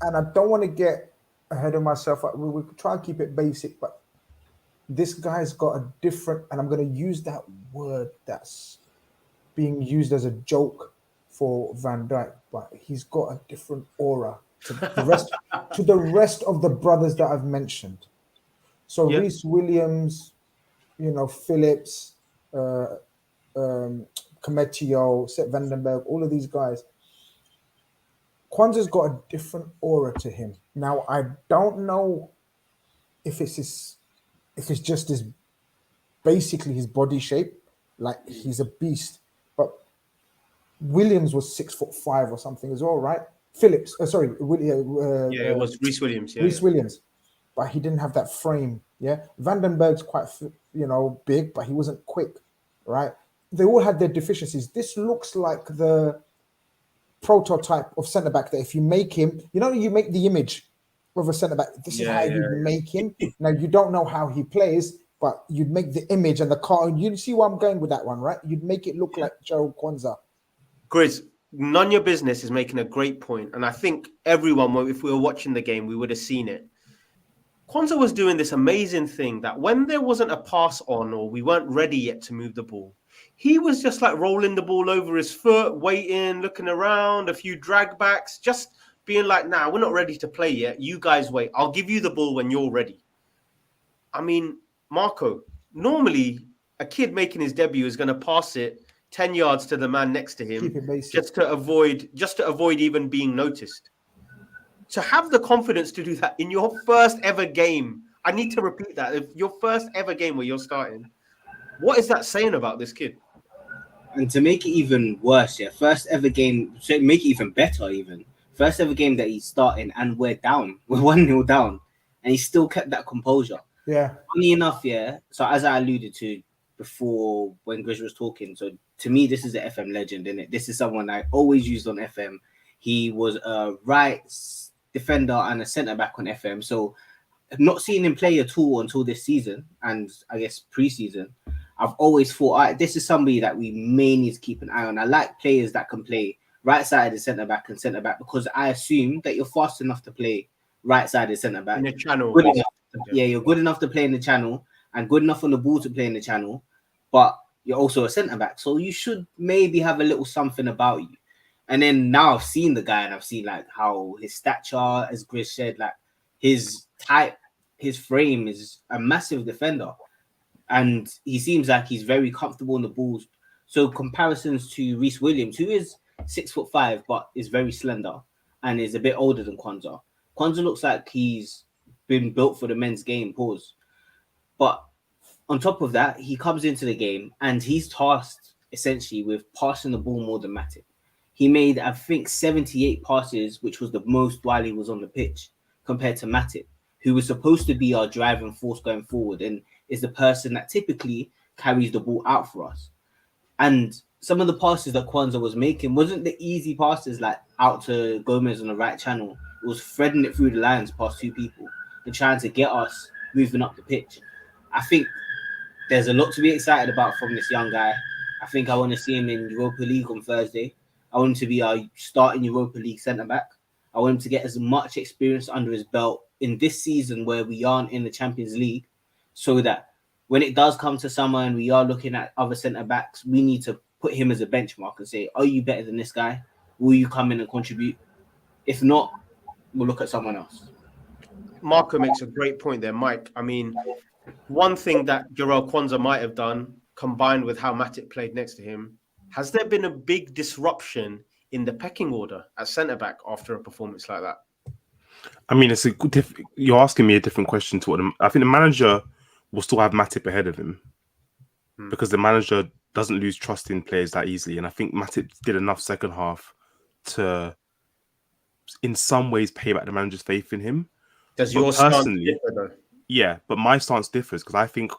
and I don't want to get ahead of myself. We try and keep it basic, but this guy's got a different, and I'm going to use that word that's being used as a joke for Van Dijk, but he's got a different aura to the rest of the brothers that I've mentioned. So Reece Williams, Phillips, Cometio, Seth Vandenberg, all of these guys. Quansah's got a different aura to him. Now, I don't know if it's just basically his body shape, like he's a beast. But Williams was 6'5" or something as well, right? Phillips, it was Reece Williams. Reece Williams, but he didn't have that frame. Yeah, Vandenberg's quite big, but he wasn't quick, right? They all had their deficiencies. This looks like the prototype of centre back that if you make him, you make the image of a centre back. This is how you make him. Now you don't know how he plays, but you'd make the image and the car. You see where I'm going with that one, right? You'd make it look like Jarell Quansah. Grizz, none of your business is making a great point, and I think everyone, if we were watching the game, we would have seen it. Quansah was doing this amazing thing that when there wasn't a pass on or we weren't ready yet to move the ball, he was just like rolling the ball over his foot, waiting, looking around, a few drag backs, just being like, nah, we're not ready to play yet. You guys wait. I'll give you the ball when you're ready. I mean, Marco, normally a kid making his debut is going to pass it 10 yards to the man next to him just to avoid even being noticed. To have the confidence to do that in your first ever game, I need to repeat that. If your first ever game where you're starting, what is that saying about this kid? And to make it even worse, first ever game, so make it even better, first ever game that he's starting and we're 1-0 down, and he still kept that composure. Yeah. Funny enough, so as I alluded to before when Grizz was talking, so to me, this is an FM legend, isn't it? This is someone I always used on FM. He was a right defender and a centre-back on FM, so I've not seen him play at all until this season, and I guess pre-season. I've always thought, this is somebody that we may need to keep an eye on. I like players that can play right-sided centre-back and centre-back because I assume that you're fast enough to play right-sided centre-back. In the channel. You're good enough to play in the channel and good enough on the ball to play in the channel, but you're also a centre-back. So you should maybe have a little something about you. And then now I've seen the guy and I've seen like how his stature, as Grizz said, like his type, his frame is a massive defender. And he seems like he's very comfortable on the balls. So comparisons to Reece Williams, who is 6'5", but is very slender and is a bit older than Quansah. Quansah looks like he's been built for the men's game, pause. But on top of that, he comes into the game and he's tasked essentially with passing the ball more than Matip. He made, I think, 78 passes, which was the most while he was on the pitch, compared to Matip, who was supposed to be our driving force going forward and is the person that typically carries the ball out for us. And some of the passes that Quansah was making wasn't the easy passes like out to Gomez on the right channel. It was threading it through the lines past two people and trying to get us moving up the pitch. I think there's a lot to be excited about from this young guy. I think I want to see him in Europa League on Thursday. I want him to be our starting Europa League centre-back. I want him to get as much experience under his belt in this season where we aren't in the Champions League, so that when it does come to summer and we are looking at other centre-backs, we need to put him as a benchmark and say, are you better than this guy? Will you come in and contribute? If not, we'll look at someone else. Marco makes a great point there, Mike. I mean, one thing that Jarell Quansah might have done, combined with how Matip played next to him, has there been a big disruption in the pecking order at centre back after a performance like that? I mean, it's a good. You're asking me a different question to what I think the manager will still have Matip ahead of him because the manager doesn't lose trust in players that easily, and I think Matip did enough second half to, in some ways, pay back the manager's faith in him. Does But your stance personally, differ though? yeah, but my stance differs because I think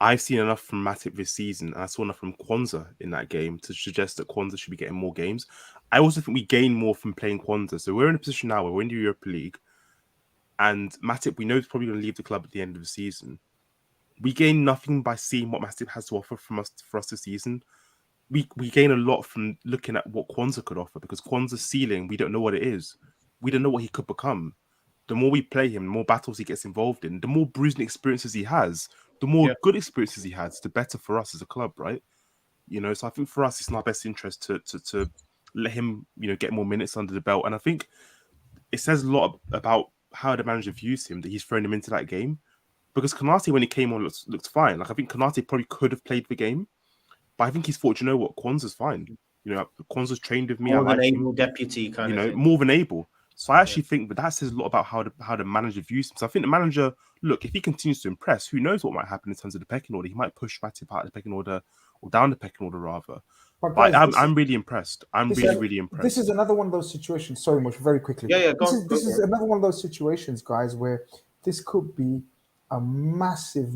I've seen enough from Matip this season, and I saw enough from Quansah in that game to suggest that Quansah should be getting more games. I also think we gain more from playing Quansah. So we're in a position now where we're in the Europa League, and Matip, we know, is probably going to leave the club at the end of the season. We gain nothing by seeing what Matip has to offer for us this season. We gain a lot from looking at what Quansah could offer because Quansah's ceiling, we don't know what it is. We don't know what he could become. The more we play him, the more battles he gets involved in, the more bruising experiences he has, the more good experiences he has, the better for us as a club, right? You know, so I think for us, it's in our best interest to let him, you know, get more minutes under the belt. And I think it says a lot about how the manager views him that he's thrown him into that game. Because Konate, when he came on, looked fine. Like I think Konate probably could have played the game, but I think he's thought, you know what, Quansah's fine. You know, Quansah's trained with me. More I than like able him. deputy kind You of know, thing. more than able. So I actually think that says a lot about how the manager views him. So I think the manager, look, if he continues to impress, who knows what might happen in terms of the pecking order? He might push Matip out of the pecking order or down the pecking order rather. But guys, I'm really impressed. I'm really impressed. This is another one of those situations. Sorry, much very quickly. Yeah, This is another one of those situations, guys, where this could be a massive,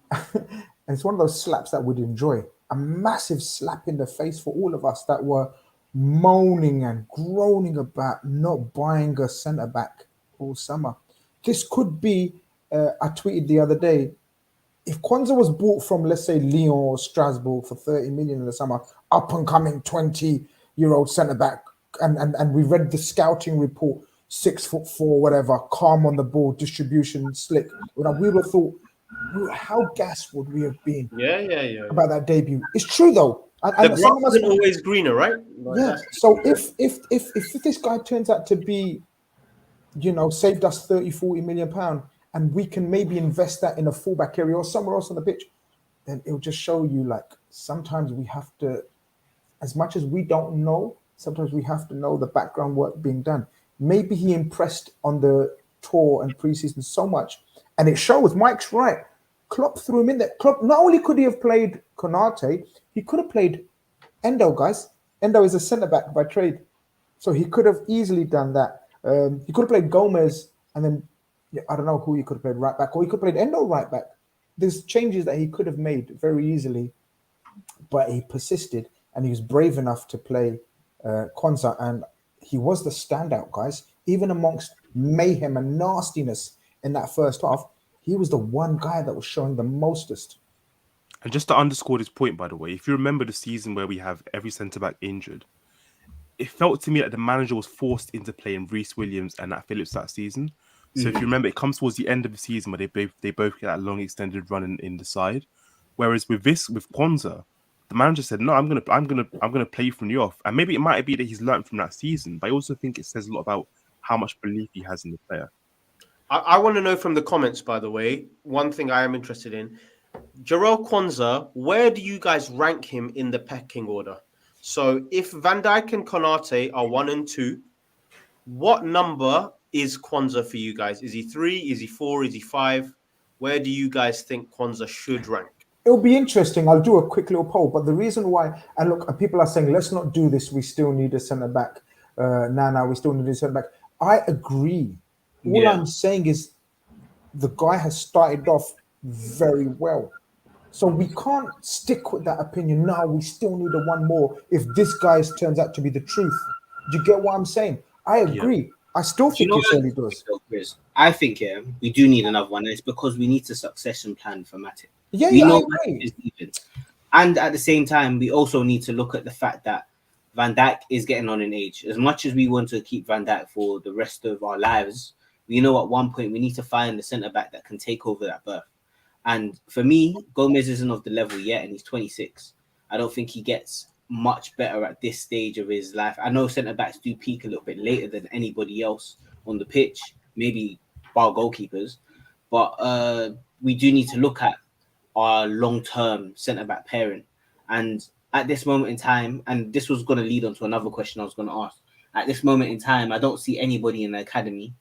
and it's one of those slaps that we'd enjoy. A massive slap in the face for all of us that were moaning and groaning about not buying a centre back all summer. This could be. I tweeted the other day. If Quansah was bought from, let's say, Lyon or Strasbourg for 30 million in the summer, up and coming 20-year-old centre back, and we read the scouting report, 6'4", whatever, calm on the ball, distribution slick. We would have thought, how gassed would we have been? Yeah. About that debut. It's true though. The grass isn't always greener, right? Like, yeah. So if this guy turns out to be, you know, saved us 30-40 million pound, and we can maybe invest that in a fullback area or somewhere else on the pitch, then it'll just show you, like, sometimes we have to, as much as we don't know, sometimes we have to know the background work being done. Maybe he impressed on the tour and preseason so much, and it shows. Mike's right. Klopp threw him in there. Klopp, not only could he have played Konate, he could have played Endo, guys. Endo is a centre-back by trade. So he could have easily done that. He could have played Gomez, and then I don't know who he could have played right back, or he could have played Endo right back. There's changes that he could have made very easily, but he persisted, and he was brave enough to play Quansah, and he was the standout, guys. Even amongst mayhem and nastiness in that first half, he was the one guy that was showing the mostest. And just to underscore this point, by the way, if you remember the season where we have every centre-back injured, it felt to me like the manager was forced into playing Reece Williams and Nat Phillips that season. So if you remember, it comes towards the end of the season where they both get that long extended run in the side. Whereas with Quansah, the manager said, "No, I'm gonna play from the off." And maybe it might be that he's learned from that season, but I also think it says a lot about how much belief he has in the player. I want to know from the comments, by the way, one thing I am interested in. Jarell Quansah, where do you guys rank him in the pecking order? So if Van Dijk and Konate are 1 and 2, what number is Quansah for you guys? Is he 3? Is he 4? Is he 5? Where do you guys think Quansah should rank? It'll be interesting. I'll do a quick little poll. But the reason why, and look, people are saying, let's not do this. We still need a centre back. Now, we still need a centre back. I agree. All I'm saying is the guy has started off very well. So we can't stick with that opinion. No, we still need a one more if this guy turns out to be the truth. Do you get what I'm saying? I agree. Yeah. I still think it's early doors. I think we do need another one. And it's because we need a succession plan for Matip. Yeah, we know I agree. Matip is leaving. And at the same time, we also need to look at the fact that Van Dijk is getting on in age. As much as we want to keep Van Dijk for the rest of our lives, we know at one point we need to find the centre-back that can take over that berth. And for me, Gomez isn't of the level yet, and he's 26. I don't think he gets much better at this stage of his life. I know centre-backs do peak a little bit later than anybody else on the pitch, maybe bar goalkeepers. But we do need to look at our long-term centre-back pairing. And at this moment in time, and this was going to lead on to another question I was going to ask. At this moment in time, I don't see anybody in the academy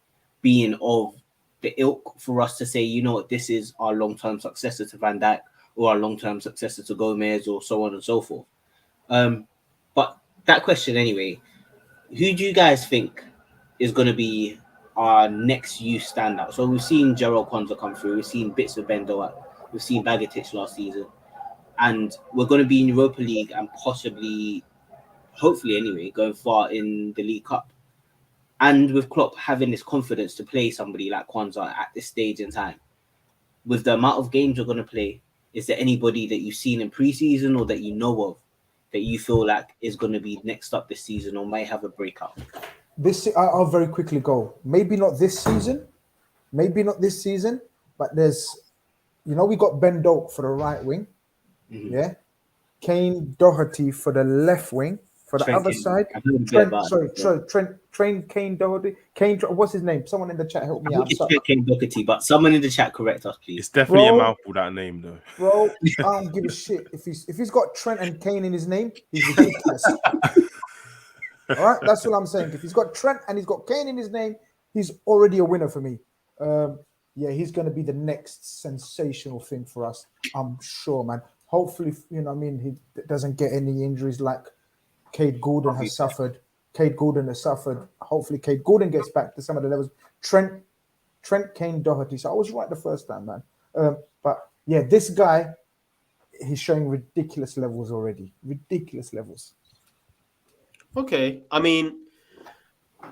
being of the ilk for us to say, you know what, this is our long-term successor to Van Dijk or our long-term successor to Gomez or so on and so forth. But that question anyway, who do you guys think is going to be our next youth standout? So we've seen Jarell Quansah come through. We've seen bits of Bendo. We've seen Bagatich last season. And we're going to be in Europa League and possibly, hopefully anyway, going far in the League Cup. And with Klopp having this confidence to play somebody like Quansah at this stage in time, with the amount of games we're going to play, is there anybody that you've seen in pre-season or that you know of that you feel like is going to be next up this season or might have a breakout? I'll very quickly go. Maybe not this season, but there's, we got Ben Doak for the right wing, yeah, Kane Doherty for the left wing. For the other side, Trent Kane Doherty. What's his name? Someone in the chat help me out. It's Kane Doherty, but someone in the chat correct us, please. It's definitely a mouthful, that name, though. Bro, I don't give a shit. If he's got Trent and Kane in his name, he's ridiculous. All right, that's what I'm saying. If he's got Trent and he's got Kane in his name, he's already a winner for me. Yeah, he's going to be the next sensational thing for us. I'm sure, man. Hopefully, he doesn't get any injuries like Cade Gordon has suffered. Hopefully, Cade Gordon gets back to some of the levels. Trent, Kane, Doherty. So I was right the first time, man. But yeah, this guy, he's showing ridiculous levels already. Ridiculous levels. Okay. I mean,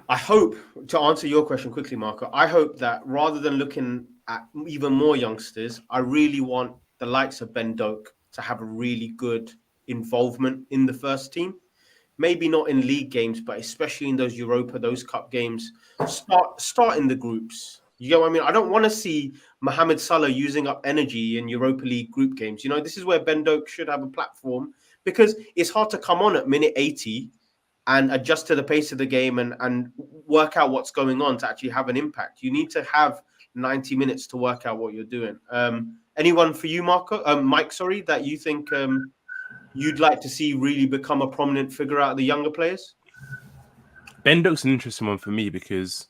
I hope, to answer your question quickly, Marco, I hope that rather than looking at even more youngsters, I really want the likes of Ben Doak to have a really good involvement in the first team. Maybe not in league games, but especially in those Europa, those cup games, start in the groups. You know what I mean? I don't want to see Mohamed Salah using up energy in Europa League group games. This is where Ben Doak should have a platform, because it's hard to come on at minute 80 and adjust to the pace of the game and work out what's going on to actually have an impact. You need to have 90 minutes to work out what you're doing. Anyone for you, Mike, that you think you'd like to see really become a prominent figure out of the younger players? Ben Doak's an interesting one for me because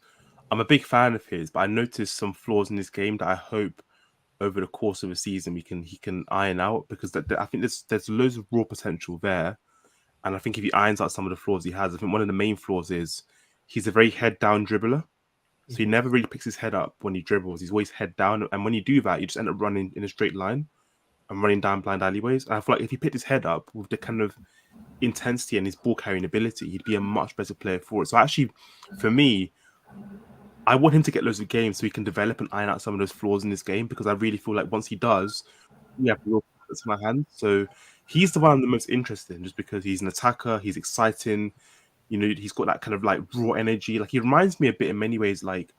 I'm a big fan of his, but I noticed some flaws in this game that I hope over the course of a season he can iron out, because I think there's loads of raw potential there. And I think if he irons out some of the flaws he has, I think one of the main flaws is he's a very head-down dribbler. So he never really picks his head up when he dribbles. He's always head down. And when you do that, you just end up running in a straight line and running down blind alleyways. And I feel like if he picked his head up with the kind of intensity and his ball carrying ability, he'd be a much better player for it. So actually, for me, I want him to get loads of games so he can develop and iron out some of those flaws in this game, because I really feel like once he does, we have real in my hands. So he's the one I'm the most interested in, just because he's an attacker, he's exciting. He's got that kind of like raw energy. Like, he reminds me a bit in many ways like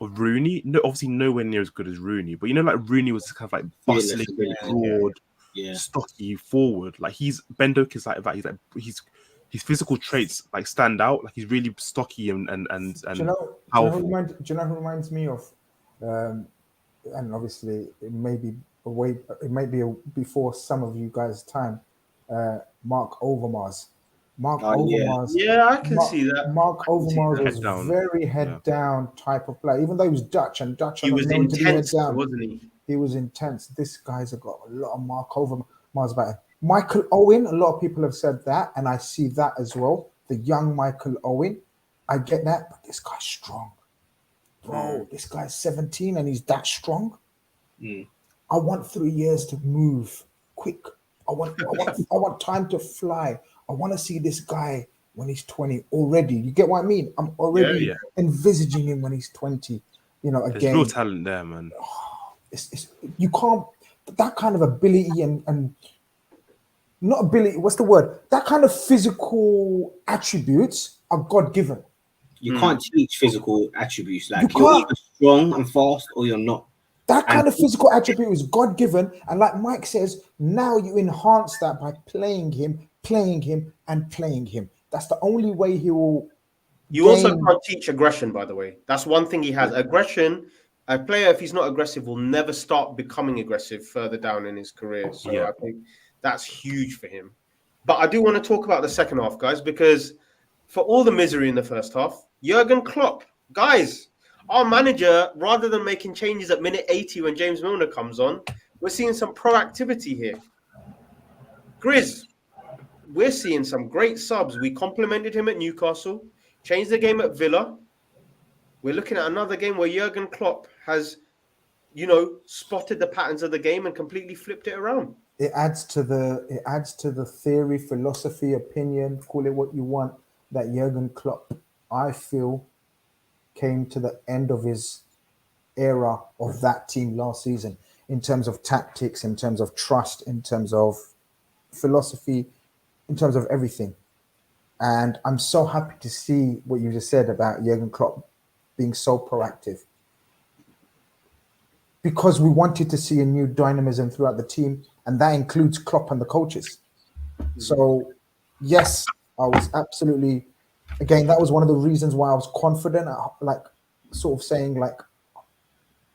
of Rooney. No, obviously nowhere near as good as Rooney, but like Rooney was kind of like bustling, broad, stocky forward. Like Ben Doak is like that. His physical traits like stand out. Like, he's really stocky and powerful. Do you know who reminds me of? And obviously it may be before some of you guys' time. Mark Overmars. Overmars. Yeah, I can see that. Mark Overmars was very head down type of player, even though he was Dutch. He was intense, wasn't he? He was intense. This guy's got a lot of Mark Overmars about him. Michael Owen, a lot of people have said that, and I see that as well. The young Michael Owen. I get that, but this guy's strong. Bro, this guy's 17 and he's that strong. I want 3 years to move quick. I want time to fly. I want to see this guy when he's 20 already. You get what I mean? I'm already envisaging him when he's 20. Again. There's real talent there, man. You can't, that kind of ability and not ability, what's the word? That kind of physical attributes are God-given. You can't teach physical attributes. Like, you're either strong and fast or you're not. That kind of physical attribute is God-given. And like Mike says, now you enhance that by playing him. That's the only way he will. You also can't teach aggression, by the way. That's one thing he has. Aggression, a player, if he's not aggressive, will never start becoming aggressive further down in his career. So I think that's huge for him. But I do want to talk about the second half, guys, because for all the misery in the first half, Jurgen Klopp, guys, our manager, rather than making changes at minute 80 when James Milner comes on, we're seeing some proactivity here. Grizz, we're seeing some great subs. We complimented him at Newcastle, changed the game at Villa. We're looking at another game where Jurgen Klopp has, spotted the patterns of the game and completely flipped it around. It adds to the theory, philosophy, opinion, call it what you want, that Jurgen Klopp, I feel, came to the end of his era of that team last season in terms of tactics, in terms of trust, in terms of philosophy, in terms of everything. And I'm so happy to see what you just said about Jurgen Klopp being so proactive, because we wanted to see a new dynamism throughout the team, and that includes Klopp and the coaches. So, yes, I was absolutely, again, that was one of the reasons why I was confident, sort of saying,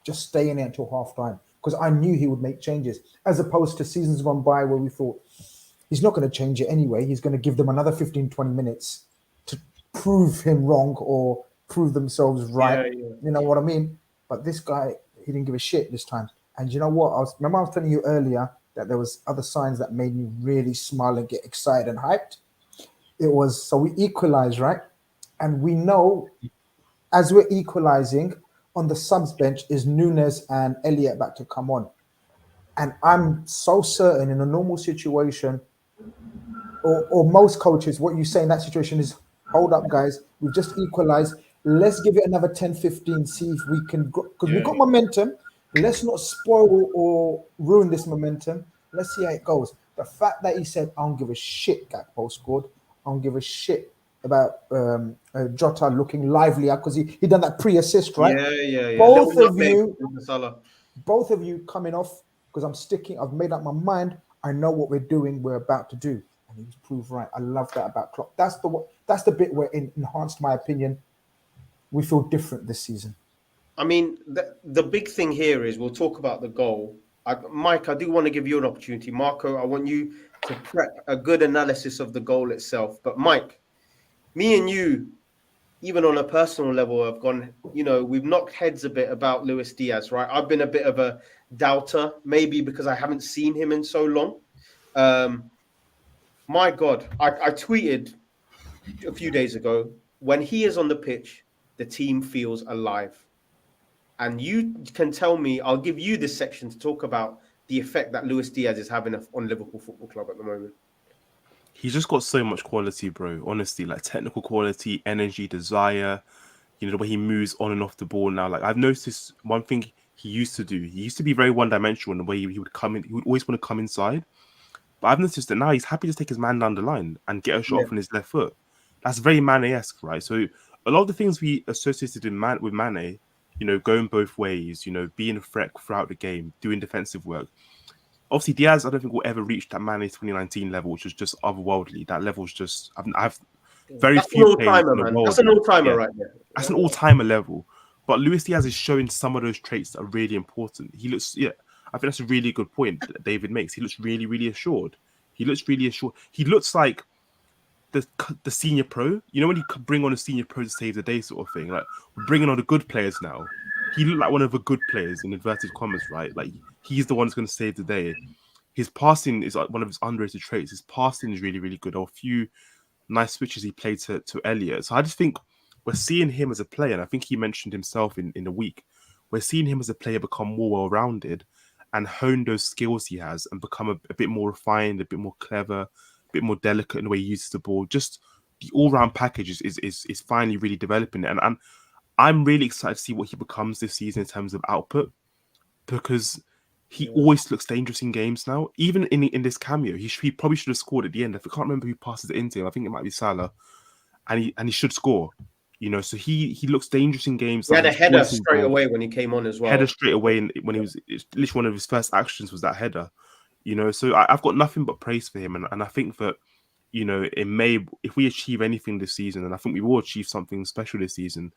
just stay in it until halftime, because I knew he would make changes, as opposed to seasons gone by where we thought he's not going to change it anyway. He's going to give them another 15, 20 minutes to prove him wrong or prove themselves right. Yeah. You know what I mean? But this guy, he didn't give a shit this time. And you know what? I was telling you earlier that there was other signs that made me really smile and get excited and hyped. It was, so we equalized, right? And we know as we're equalizing, on the subs bench is Nunes and Elliott about to come on. And I'm so certain in a normal situation, or most coaches, what you say in that situation is, hold up, guys, we've just equalized. Let's give it another 10, 15, see if we can, because we've got momentum. Let's not spoil or ruin this momentum. Let's see how it goes. The fact that he said, I don't give a shit, Gakpo scored. I don't give a shit about Jota looking livelier, because he done that pre-assist, right? Yeah. Both of you coming off, because I've made up my mind. I know what we're doing, we're about to do. And he was proved right. I love that about Klopp. That's the bit where it enhanced my opinion. We feel different this season. I mean, the big thing here is, we'll talk about the goal. Mike, I do want to give you an opportunity. Marco, I want you to prep a good analysis of the goal itself. But Mike, me and you, even on a personal level, have gone, we've knocked heads a bit about Luis Diaz, right? I've been a bit of a doubter, maybe because I haven't seen him in so long. My God, I tweeted a few days ago, when he is on the pitch, the team feels alive. And you can tell me, I'll give you this section to talk about the effect that Luis Diaz is having on Liverpool Football Club at the moment. He's just got so much quality, bro. Honestly, like technical quality, energy, desire. The way he moves on and off the ball now. Like, I've noticed one thing he used to do. He used to be very one-dimensional in the way he would come in. He would always want to come inside. But I've noticed that now he's happy to take his man down the line and get a shot off on his left foot. That's very Mane-esque, right? So a lot of the things we associated with Mane, going both ways, being a threat throughout the game, doing defensive work. Obviously, Diaz, I don't think will ever reach that Mane 2019 level, which was just otherworldly. That level's just, I've very That's few an all-timer, man. That's an all-timer right there. That's an all-timer level. But Luis Diaz is showing some of those traits that are really important. He looks, I think that's a really good point that David makes. He looks really, really assured. He looks like the senior pro. When you bring on a senior pro to save the day sort of thing. Like, we're bringing on the good players now. He looked like one of the good players, in inverted commas, right? Like, he's the one who's going to save the day. His passing is like one of his underrated traits. His passing is really, really good. There were a few nice switches he played to Elliott. So I just think we're seeing him as a player, and I think he mentioned himself in the week, we're seeing him as a player become more well-rounded and hone those skills he has and become a bit more refined, a bit more clever, a bit more delicate in the way he uses the ball. Just the all-round package is finally really developing. And I'm really excited to see what he becomes this season in terms of output, because he always looks dangerous in games now. Even in this cameo, he probably should have scored at the end. I can't remember who passes it into him. I think it might be Salah, and he should score. So he looks dangerous in games. He had a header straight away when he came on as well. Header straight away, when he was literally one of his first actions was that header. So I've got nothing but praise for him, and I think that it may, if we achieve anything this season, and I think we will achieve something special this season,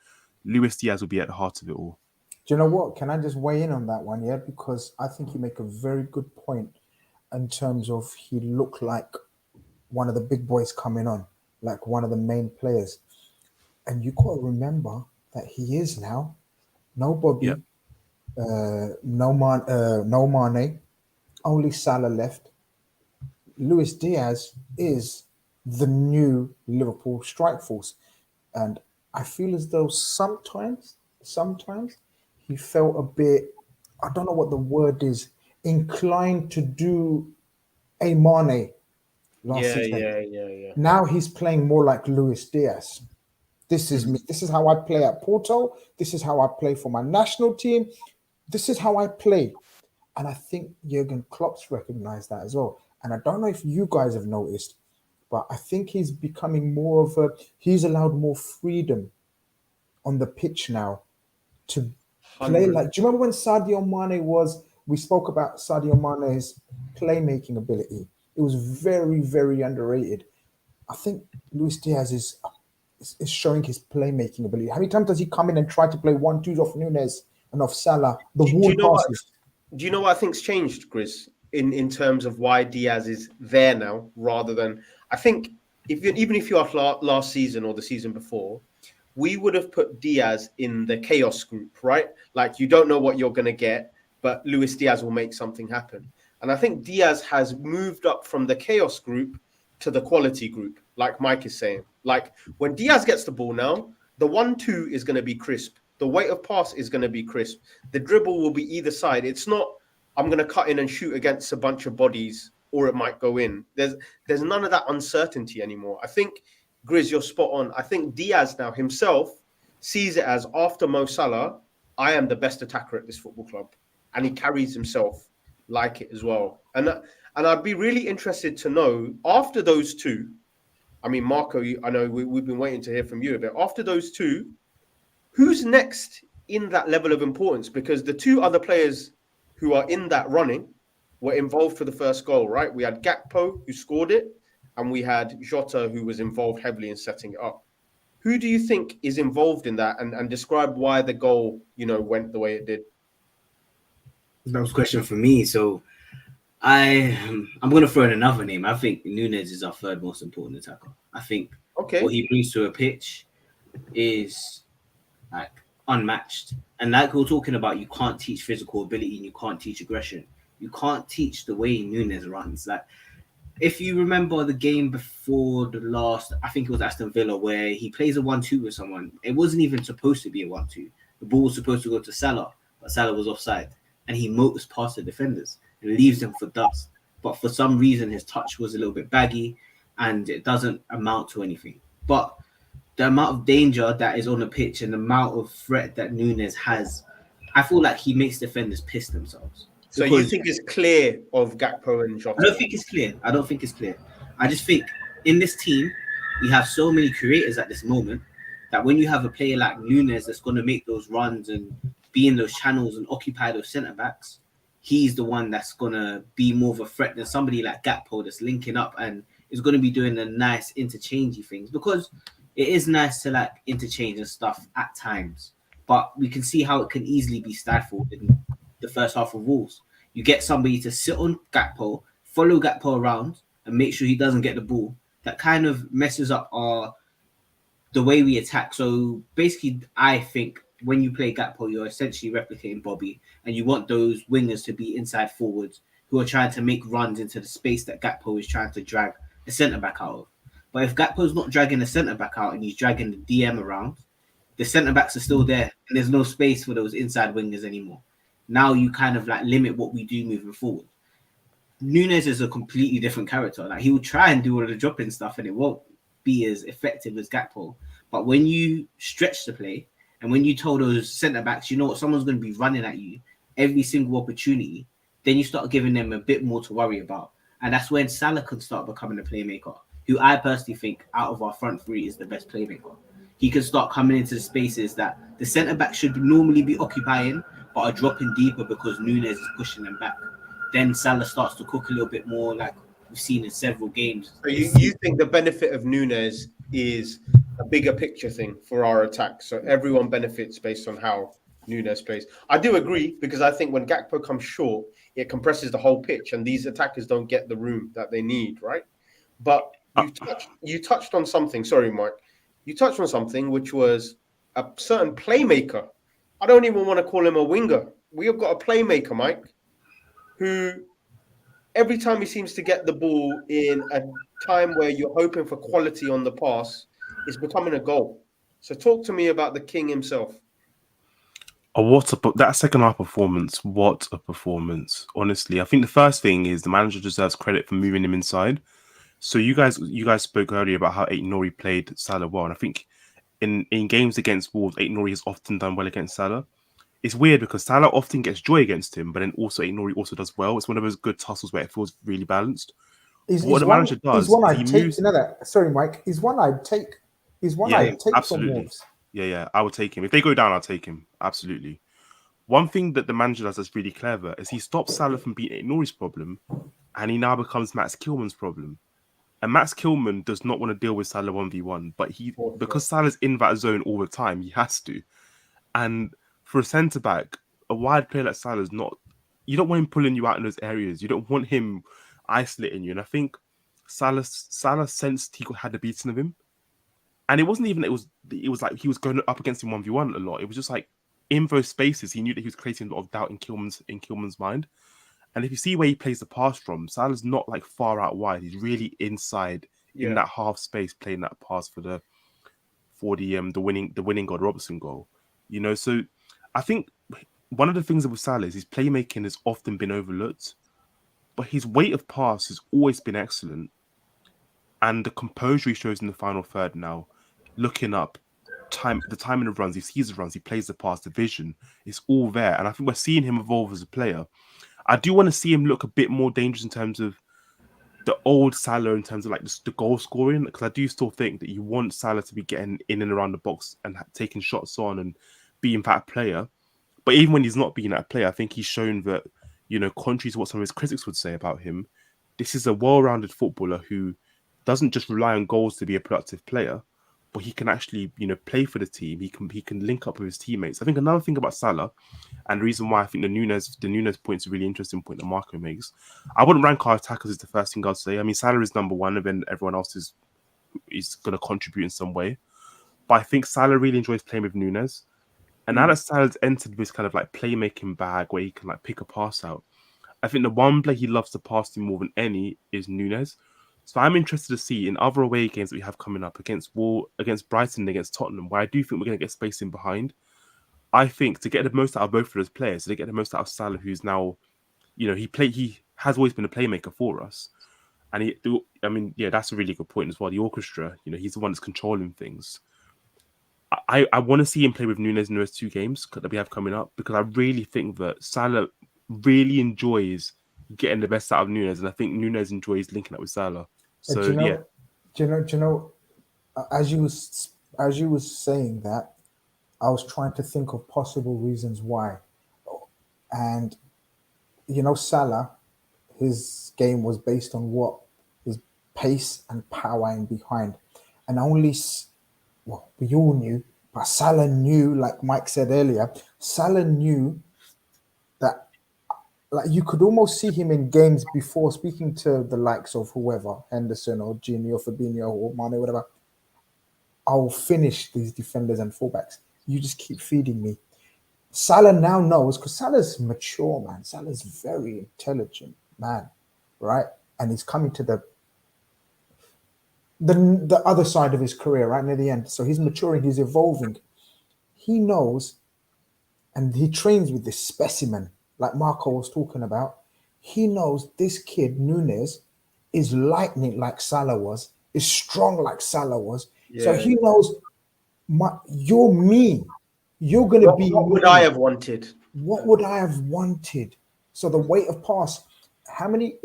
Luis Diaz will be at the heart of it all. Do you know what? Can I just weigh in on that one? Yeah, because I think you make a very good point in terms of he looked like one of the big boys coming on, like one of the main players. And you got to remember that he is now no Bobby, Yep. no Mane, only Salah left. Luis Diaz is the new Liverpool strike force. And I feel as though sometimes he felt a bit, I don't know what the word is, inclined to do a Mane last season. Yeah. Now he's playing more like Luis Diaz. This is me. This is how I play at Porto. This is how I play for my national team. This is how I play. And I think Jurgen Klopp's recognized that as well. And I don't know if you guys have noticed, but I think he's becoming more of he's allowed more freedom on the pitch now to play 100. like, do you remember when we spoke about Sadio Mane's playmaking ability? It was very, very underrated. I think Luis Diaz is showing his playmaking ability. How many times does he come in and try to play 1-2s off Nunes and off Salah? The Do wall you know passes. Do you know what I think's changed, Grizz, in terms of why Diaz is there now rather than I think even if you are last season or the season before, we would have put Diaz in the chaos group, right? Like you don't know what you're going to get, but Luis Diaz will make something happen. And I think Diaz has moved up from the chaos group to the quality group, like Mike is saying. Like when Diaz gets the ball now, the 1-2 is going to be crisp. The weight of pass is going to be crisp. The dribble will be either side. It's not, I'm going to cut in and shoot against a bunch of bodies or it might go in. There's none of that uncertainty anymore. I think, Grizz, you're spot on. I think Diaz now himself sees it as after Mo Salah, I am the best attacker at this football club. And he carries himself like it as well. And I'd be really interested to know, after those two, I mean, Marco, I know we've been waiting to hear from you a bit. After those two, who's next in that level of importance? Because the two other players who are in that running were involved for the first goal, right? We had Gakpo, who scored it, and we had Jota, who was involved heavily in setting it up. Who do you think is involved in that? And describe why the goal, went the way it did. That was a question for me. So I'm going to throw in another name. I think Nunes is our third most important attacker. I think what he brings to a pitch is like unmatched. And like we were talking about, you can't teach physical ability and you can't teach aggression. You can't teach the way Nunes runs. Like if you remember the game before the last, I think it was Aston Villa, where he plays a 1-2 with someone. It wasn't even supposed to be a 1-2. The ball was supposed to go to Salah, but Salah was offside. And he motors past the defenders and leaves them for dust. But for some reason, his touch was a little bit baggy and it doesn't amount to anything. But the amount of danger that is on the pitch and the amount of threat that Nunes has, I feel like he makes defenders piss themselves. So you think it's clear of Gakpo and Jota? I don't think it's clear. I just think in this team, we have so many creators at this moment that when you have a player like Nunes that's going to make those runs and be in those channels and occupy those centre-backs, he's the one that's going to be more of a threat than somebody like Gakpo that's linking up and is going to be doing the nice interchangey things, because it is nice to like interchange and stuff at times, but we can see how it can easily be stifled in the first half of Wolves. You get somebody to sit on Gakpo, follow Gakpo around and make sure he doesn't get the ball. That kind of messes up the way we attack. So basically, I think when you play Gakpo, you're essentially replicating Bobby, and you want those wingers to be inside forwards who are trying to make runs into the space that Gakpo is trying to drag a centre-back out of. But if Gakpo's not dragging the centre-back out and he's dragging the DM around, the centre-backs are still there and there's no space for those inside wingers anymore. Now you kind of like limit what we do moving forward. Nunes is a completely different character. Like he will try and do all of the dropping stuff and it won't be as effective as Gakpo. But when you stretch the play and when you tell those centre-backs, you know what, someone's going to be running at you every single opportunity, then you start giving them a bit more to worry about. And that's when Salah can start becoming a playmaker, who I personally think out of our front three is the best playmaker. He can start coming into the spaces that the centre-back should normally be occupying, but are dropping deeper because Nunes is pushing them back. Then Salah starts to cook a little bit more, like we've seen in several games. So you think the benefit of Nunes is a bigger picture thing for our attack? So everyone benefits based on how Nunes plays. I do agree, because I think when Gakpo comes short, it compresses the whole pitch and these attackers don't get the room that they need, right? But you touched on something. Sorry, Mike. You touched on something which was a certain playmaker. I don't even want to call him a winger. We have got a playmaker, Mike, who every time he seems to get the ball in a time where you're hoping for quality on the pass, it's becoming a goal. So talk to me about the king himself. Oh, that second half performance? What a performance! Honestly, I think the first thing is the manager deserves credit for moving him inside. So you guys spoke earlier about how Aït-Nouri played Salah well, and I think in games against Wolves, Aït-Nouri has often done well against Salah. It's weird because Salah often gets joy against him, but then also Aït-Nouri also does well. It's one of those good tussles where it feels really balanced. What the manager does is he moves. You know that? Sorry, Mike. He's one I'd take. I'd take absolutely. from Wolves. Yeah, I would take him. If they go down, I'll take him. Absolutely. One thing that the manager does that's really clever is he stops Salah from being Aït-Nouri's problem, and he now becomes Max Kilman's problem. And Max Kilman does not want to deal with Salah 1v1, but because Salah's in that zone all the time, he has to. And for a centre-back, a wide player like Salah is not... You don't want him pulling you out in those areas. You don't want him isolating you. And I think Salah sensed he had the beating of him. And it wasn't even... It was like he was going up against him 1v1 a lot. It was just like in those spaces, he knew that he was creating a lot of doubt in Kilman's mind. And if you see where he plays the pass from, Salah's not like far out wide. He's really inside in that half space, playing that pass for the winning goal, Robertson goal. You know, so I think one of the things with Salah is his playmaking has often been overlooked, but his weight of pass has always been excellent. And the composure he shows in the final third now, looking up, the timing of runs, he sees the runs, he plays the pass, the vision, it's all there. And I think we're seeing him evolve as a player. I do want to see him look a bit more dangerous in terms of the old Salah, in terms of like the goal scoring, because I do still think that you want Salah to be getting in and around the box and taking shots on and being that player. But even when he's not being that player, I think he's shown that, you know, contrary to what some of his critics would say about him, this is a well-rounded footballer who doesn't just rely on goals to be a productive player, but he can actually, you know, play for the team. He can link up with his teammates. I think another thing about Salah, and the reason why I think the Nunez point is a really interesting point that Marco makes, I wouldn't rank our attackers as the first thing I'd say. I mean, Salah is number one, and then everyone else is going to contribute in some way. But I think Salah really enjoys playing with Nunez. And now that Salah's entered this kind of like playmaking bag where he can like pick a pass out, I think the one player he loves to pass to more than any is Nunez. So I'm interested to see in other away games that we have coming up against Brighton and against Tottenham, where I do think we're going to get space in behind. I think to get the most out of both of those players, to get the most out of Salah, who's now, you know, he has always been a playmaker for us. And that's a really good point as well. The orchestra, you know, he's the one that's controlling things. I want to see him play with Nunez in those two games that we have coming up, because I really think that Salah really enjoys getting the best out of Nunez, and I think Nunez enjoys linking up with Salah. So do you know, as you was saying that, I was trying to think of possible reasons why. And you know, Salah, his game was based on what? His pace and power in behind. And we all knew, but Salah knew, like Mike said earlier, Salah knew that, like, you could almost see him in games before speaking to the likes of whoever, Henderson or Gini or Fabinho or Mane, whatever. I'll finish these defenders and fullbacks. You just keep feeding me. Salah now knows, because Salah's mature, man. Salah's very intelligent, man, right? And he's coming to the other side of his career, right near the end. So he's maturing, he's evolving. He knows, and he trains with this specimen, like Marco was talking about. He knows this kid, Nunez, is lightning like Salah was, is strong like Salah was. Yeah. So he knows, you're me. You're going to be... What would I have wanted? What would I have wanted? So the weight of pass, how many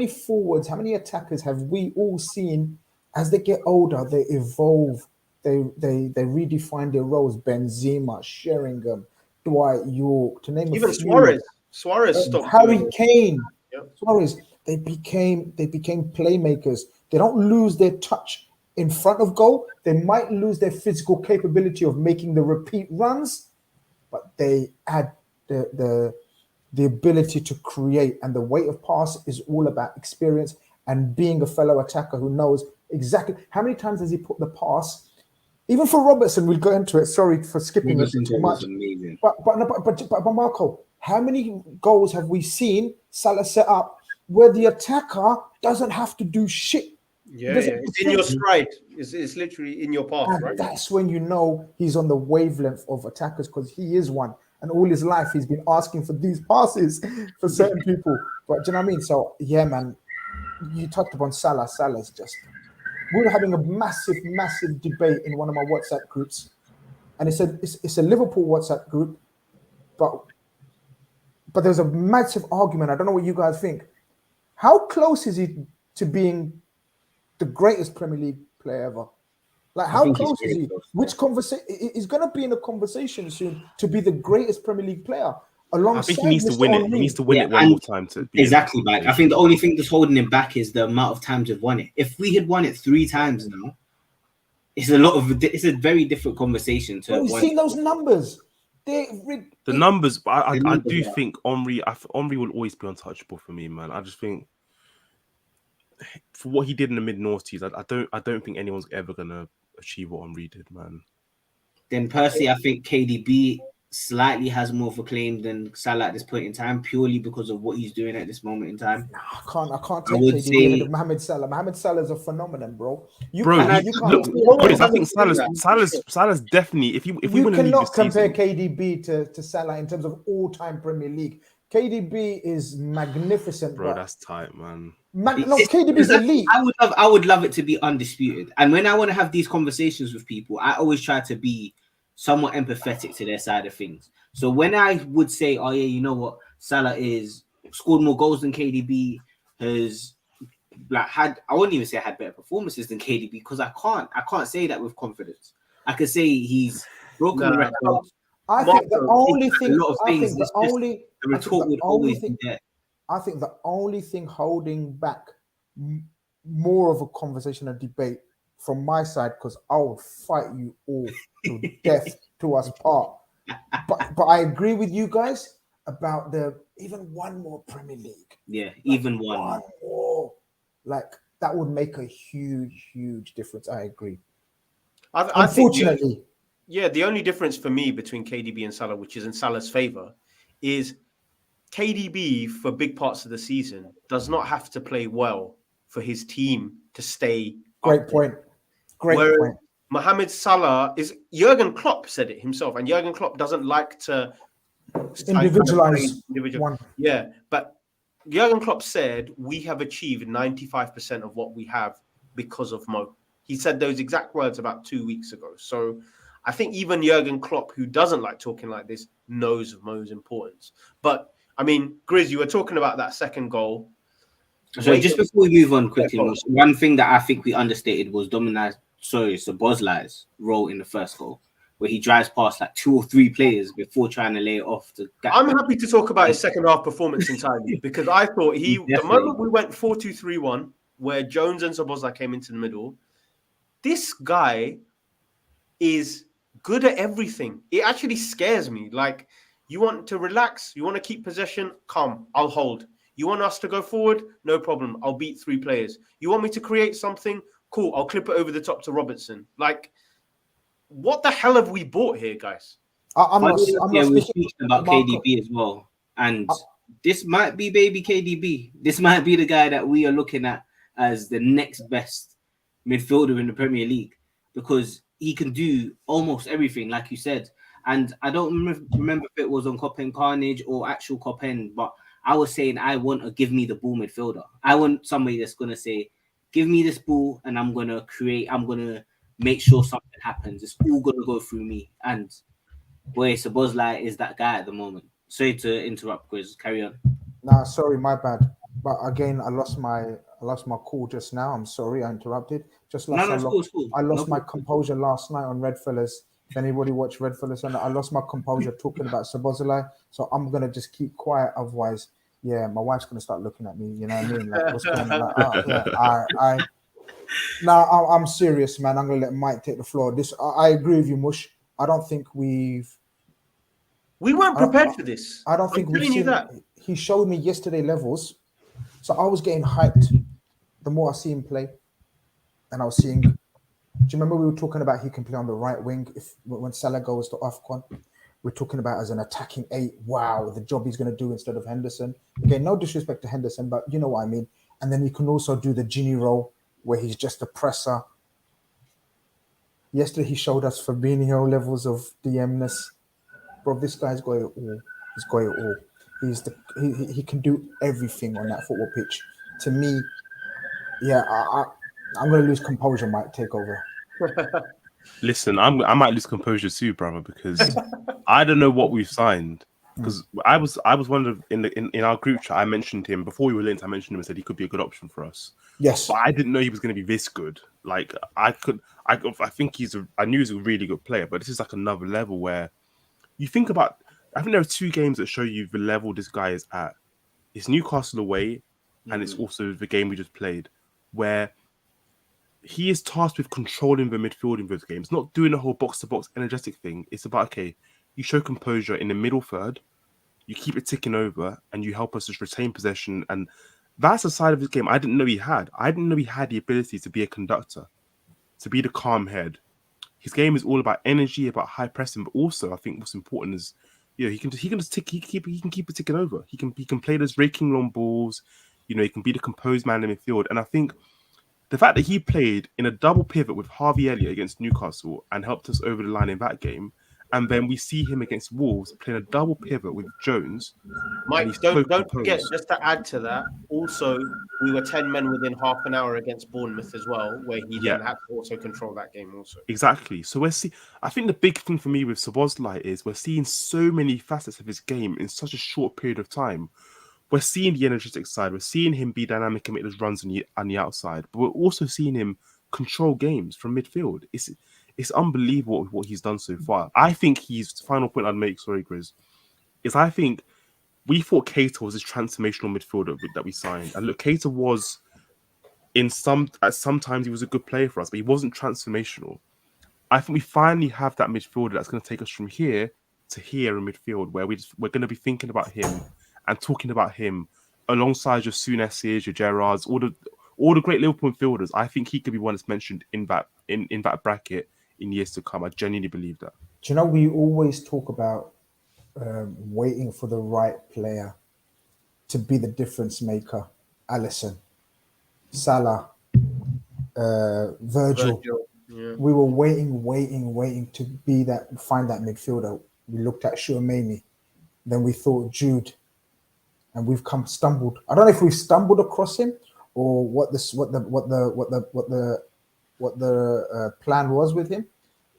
forwards, how many attackers have we all seen as they get older, they evolve, they redefine their roles? Benzema, Sheringham, Dwight York, to name even a few. Suarez stopped. Harry Kane, Suarez. They became playmakers. They don't lose their touch in front of goal. They might lose their physical capability of making the repeat runs, but they add the ability to create. And the weight of pass is all about experience and being a fellow attacker who knows exactly. How many times has he put the pass? Even for Robertson, we'll go into it. Sorry for skipping it too much. Amazing. But Marco, how many goals have we seen Salah set up where the attacker doesn't have to do shit? Yeah, it's in your stride. It's literally in your path, and right? That's when you know he's on the wavelength of attackers, because he is one. And all his life, he's been asking for these passes for certain people. But do you know what I mean? So, yeah, man, you touched upon Salah. Salah's just... We were having a massive debate in one of my WhatsApp groups. And it's a Liverpool WhatsApp group. But there's a massive argument. I don't know what you guys think. How close is he to being the greatest Premier League player ever? Like, how close is he? Which conversation is going to be in a conversation soon to be the greatest Premier League player? Alongside, I think he needs to win it. He needs to win it one more time to be exactly back. I think the only thing that's holding him back is the amount of times we've won it. If we had won it 3 times now, it's a very different conversation to. We've seen those numbers. The numbers, but I do think Henry will always be untouchable for me, man. I just think for what he did in the mid-noughties, I don't think anyone's ever gonna achieve what Henry did, man. Then personally, I think KDB slightly has more of a claim than Salah at this point in time, purely because of what he's doing at this moment in time. I can't take KDB ahead of Mohamed Salah. Mohamed Salah is a phenomenon, bro. I think Salah's definitely. If we cannot compare KDB to Salah in terms of all-time Premier League. KDB is magnificent, bro. That's tight, man. KDB is elite. I would love it to be undisputed. And when I want to have these conversations with people, I always try to be somewhat empathetic to their side of things. So when I would say, oh yeah, you know what, Salah is scored more goals than KDB, has I wouldn't even say had better performances than KDB, because I can't say that with confidence. I could say he's broken the record. I think the only thing holding back more of a conversation and debate from my side, because I will fight you all to death to us part. But I agree with you guys about even one more Premier League. Yeah, even one more. Like, that would make a huge difference. I agree. Unfortunately. The only difference for me between KDB and Salah, which is in Salah's favor, is KDB for big parts of the season does not have to play well for his team to stay. Great point. Mohamed Salah is, Jurgen Klopp said it himself, and Jurgen Klopp doesn't like to individualize one. Yeah, but Jurgen Klopp said we have achieved 95% of what we have because of Mo. He said those exact words about 2 weeks ago. So I think even Jurgen Klopp, who doesn't like talking like this, knows of Mo's importance. But I mean, Grizz, you were talking about that second goal. So just before we move on quickly, one thing that I think we understated was Szoboszlai's role in the first goal, where he drives past like 2 or 3 players before trying to lay it off. I'm happy to talk about his second half performance entirely, because I thought the moment we went 4-2-3-1, where Jones and Szoboszlai came into the middle, this guy is good at everything. It actually scares me. Like, you want to relax, you want to keep possession, come, I'll hold. You want us to go forward? No problem. I'll beat 3 players. You want me to create something? Cool. I'll clip it over the top to Robertson. Like, what the hell have we bought here, guys? We're speaking about KDB as well. And this might be baby KDB. This might be the guy that we are looking at as the next best midfielder in the Premier League, because he can do almost everything, like you said. And I don't remember if it was on KopEnd Khanage or actual KopEnd, but I was saying I want a give me the ball midfielder. I want somebody that's going to say, give me this ball and I'm going to make sure something happens. It's all going to go through me. And boy, Szoboszlai is that guy at the moment. Sorry to interrupt, Grizz. Carry on. Nah, sorry, my bad. But again, I lost my call just now. I'm sorry, I interrupted. I lost my composure last night on Redfellas. If anybody watched Redfellas, I lost my composure talking about Szoboszlai. So I'm gonna just keep quiet. Otherwise, yeah, my wife's gonna start looking at me. You know what I mean? Like, what's going on? Like, I'm serious, man. I'm gonna let Mike take the floor. I agree with you, Mush. I don't think we weren't prepared for this. I don't think we've seen that. He showed me yesterday levels, so I was getting hyped the more I see him play. and I was seeing. Do you remember we were talking about he can play on the right wing when Salah goes to AFCON? We're talking about as an attacking 8. Wow, the job he's going to do instead of Henderson. Again, no disrespect to Henderson, but you know what I mean. And then he can also do the Gini role where he's just a presser. Yesterday he showed us Fabinho levels of DMness. Bro, this guy's got it all. He's got it all. He can do everything on that football pitch. To me, yeah, I'm going to lose composure. Might take over. Listen, I might lose composure too, brother, because I don't know what we've signed. Because I was wondering in our group chat, I mentioned him before we were linked. I mentioned him and said he could be a good option for us. Yes, but I didn't know he was going to be this good. Like I think I knew he's a really good player, but this is like another level where you think about. I think there are 2 games that show you the level this guy is at. It's Newcastle away, and it's also the game we just played, where he is tasked with controlling the midfield in those games, not doing a whole box-to-box energetic thing. It's about, okay, you show composure in the middle third, you keep it ticking over, and you help us just retain possession. And that's a side of his game I didn't know he had. I didn't know he had the ability to be a conductor, to be the calm head. His game is all about energy, about high pressing, but also I think what's important is, he can keep it ticking over. He can play those raking long balls. He can be the composed man in midfield. And I think the fact that he played in a double pivot with Harvey Elliott against Newcastle and helped us over the line in that game, and then we see him against Wolves playing a double pivot with Jones. Mike, don't forget, just to add to that, also, we were 10 men within half an hour against Bournemouth as well, where he then had to also control that game also. Exactly. So I think the big thing for me with Szoboszlai is we're seeing so many facets of his game in such a short period of time. We're seeing the energetic side. We're seeing him be dynamic and make those runs on the outside. But we're also seeing him control games from midfield. It's unbelievable what he's done so far. I think final point I'd make, sorry, Grizz, is I think we thought Keita was this transformational midfielder that we signed. And look, Keita was sometimes he was a good player for us, but he wasn't transformational. I think we finally have that midfielder that's going to take us from here to here in midfield, where we're going to be thinking about him and talking about him alongside your Souness's, your Gerrards, all the great Liverpool midfielders. I think he could be one that's mentioned in that bracket in years to come. I genuinely believe that. Do you know, we always talk about waiting for the right player to be the difference maker. Alisson, Salah, Virgil. Yeah. We were waiting to find that midfielder. We looked at Tchouaméni, then we thought Jude, and we've stumbled. I don't know if we've stumbled across him or what the plan was with him,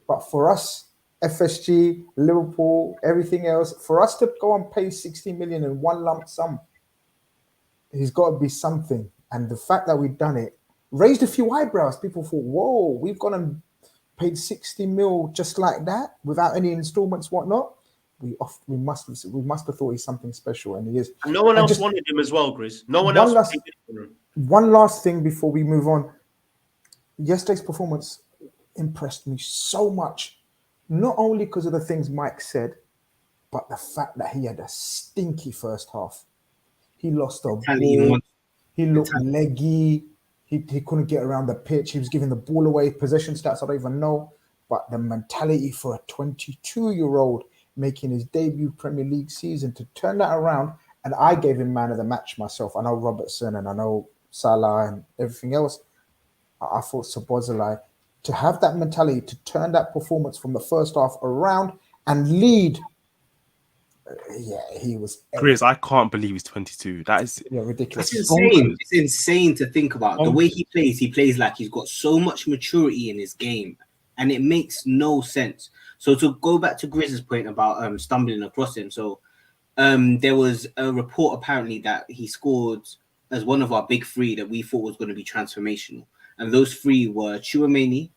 but for us, FSG, Liverpool, everything else, for us to go and pay 60 million in one lump sum, he's got to be something. And the fact that we've done it raised a few eyebrows. People thought, whoa, we've gone and paid 60 mil just like that without any installments, whatnot. We must have thought he's something special, and he is. And no one else wanted him as well, Grizz. No one else wanted him. One last thing before we move on. Yesterday's performance impressed me so much, not only because of the things Mike said, but the fact that he had a stinky first half. He lost a ball. He looked leggy. He couldn't get around the pitch. He was giving the ball away. Possession stats, I don't even know. But the mentality for a 22-year-old making his debut Premier League season to turn that around, and I gave him man of the match myself. I know Robertson and I know Salah and everything else. I thought Szoboszlai, to have that mentality to turn that performance from the first half around and lead. He was. Chris, I can't believe he's 22. That is ridiculous. It's insane. It's insane to think about. The way he plays like he's got so much maturity in his game, and it makes no sense. So to go back to Grizz's point about stumbling across him, so there was a report apparently that he scored as one of our big 3 that we thought was going to be transformational, and those 3 were Tchouaméni,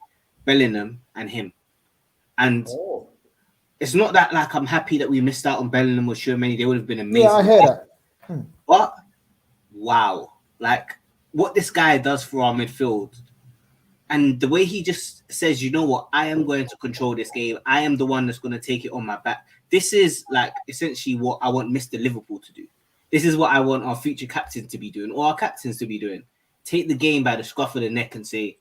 Bellingham, and him. And it's not that like I'm happy that we missed out on Bellingham or Tchouaméni. They would have been amazing. Yeah, I hear that. But wow, like what this guy does for our midfield. And the way he just says, you know what, I am going to control this game. I am the one that's going to take it on my back. This is like essentially what I want Mr. Liverpool to do. This is what I want our future captains to be doing, or our captains to be doing. Take the game by the scruff of the neck and say,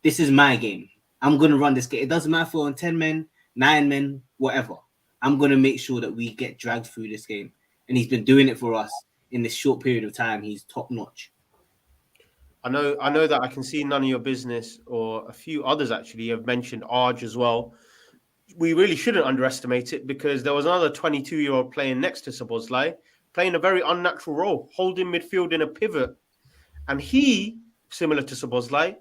this is my game. I'm going to run this game. It doesn't matter if we're on 10 men, 9 men, whatever. I'm going to make sure that we get dragged through this game. And he's been doing it for us in this short period of time. He's top notch. I know that I can see None of Your Business, or a few others actually have mentioned Arj as well. We really shouldn't underestimate it, because there was another 22-year-old playing next to Szoboszlai, playing a very unnatural role, holding midfield in a pivot. And he, similar to Szoboszlai,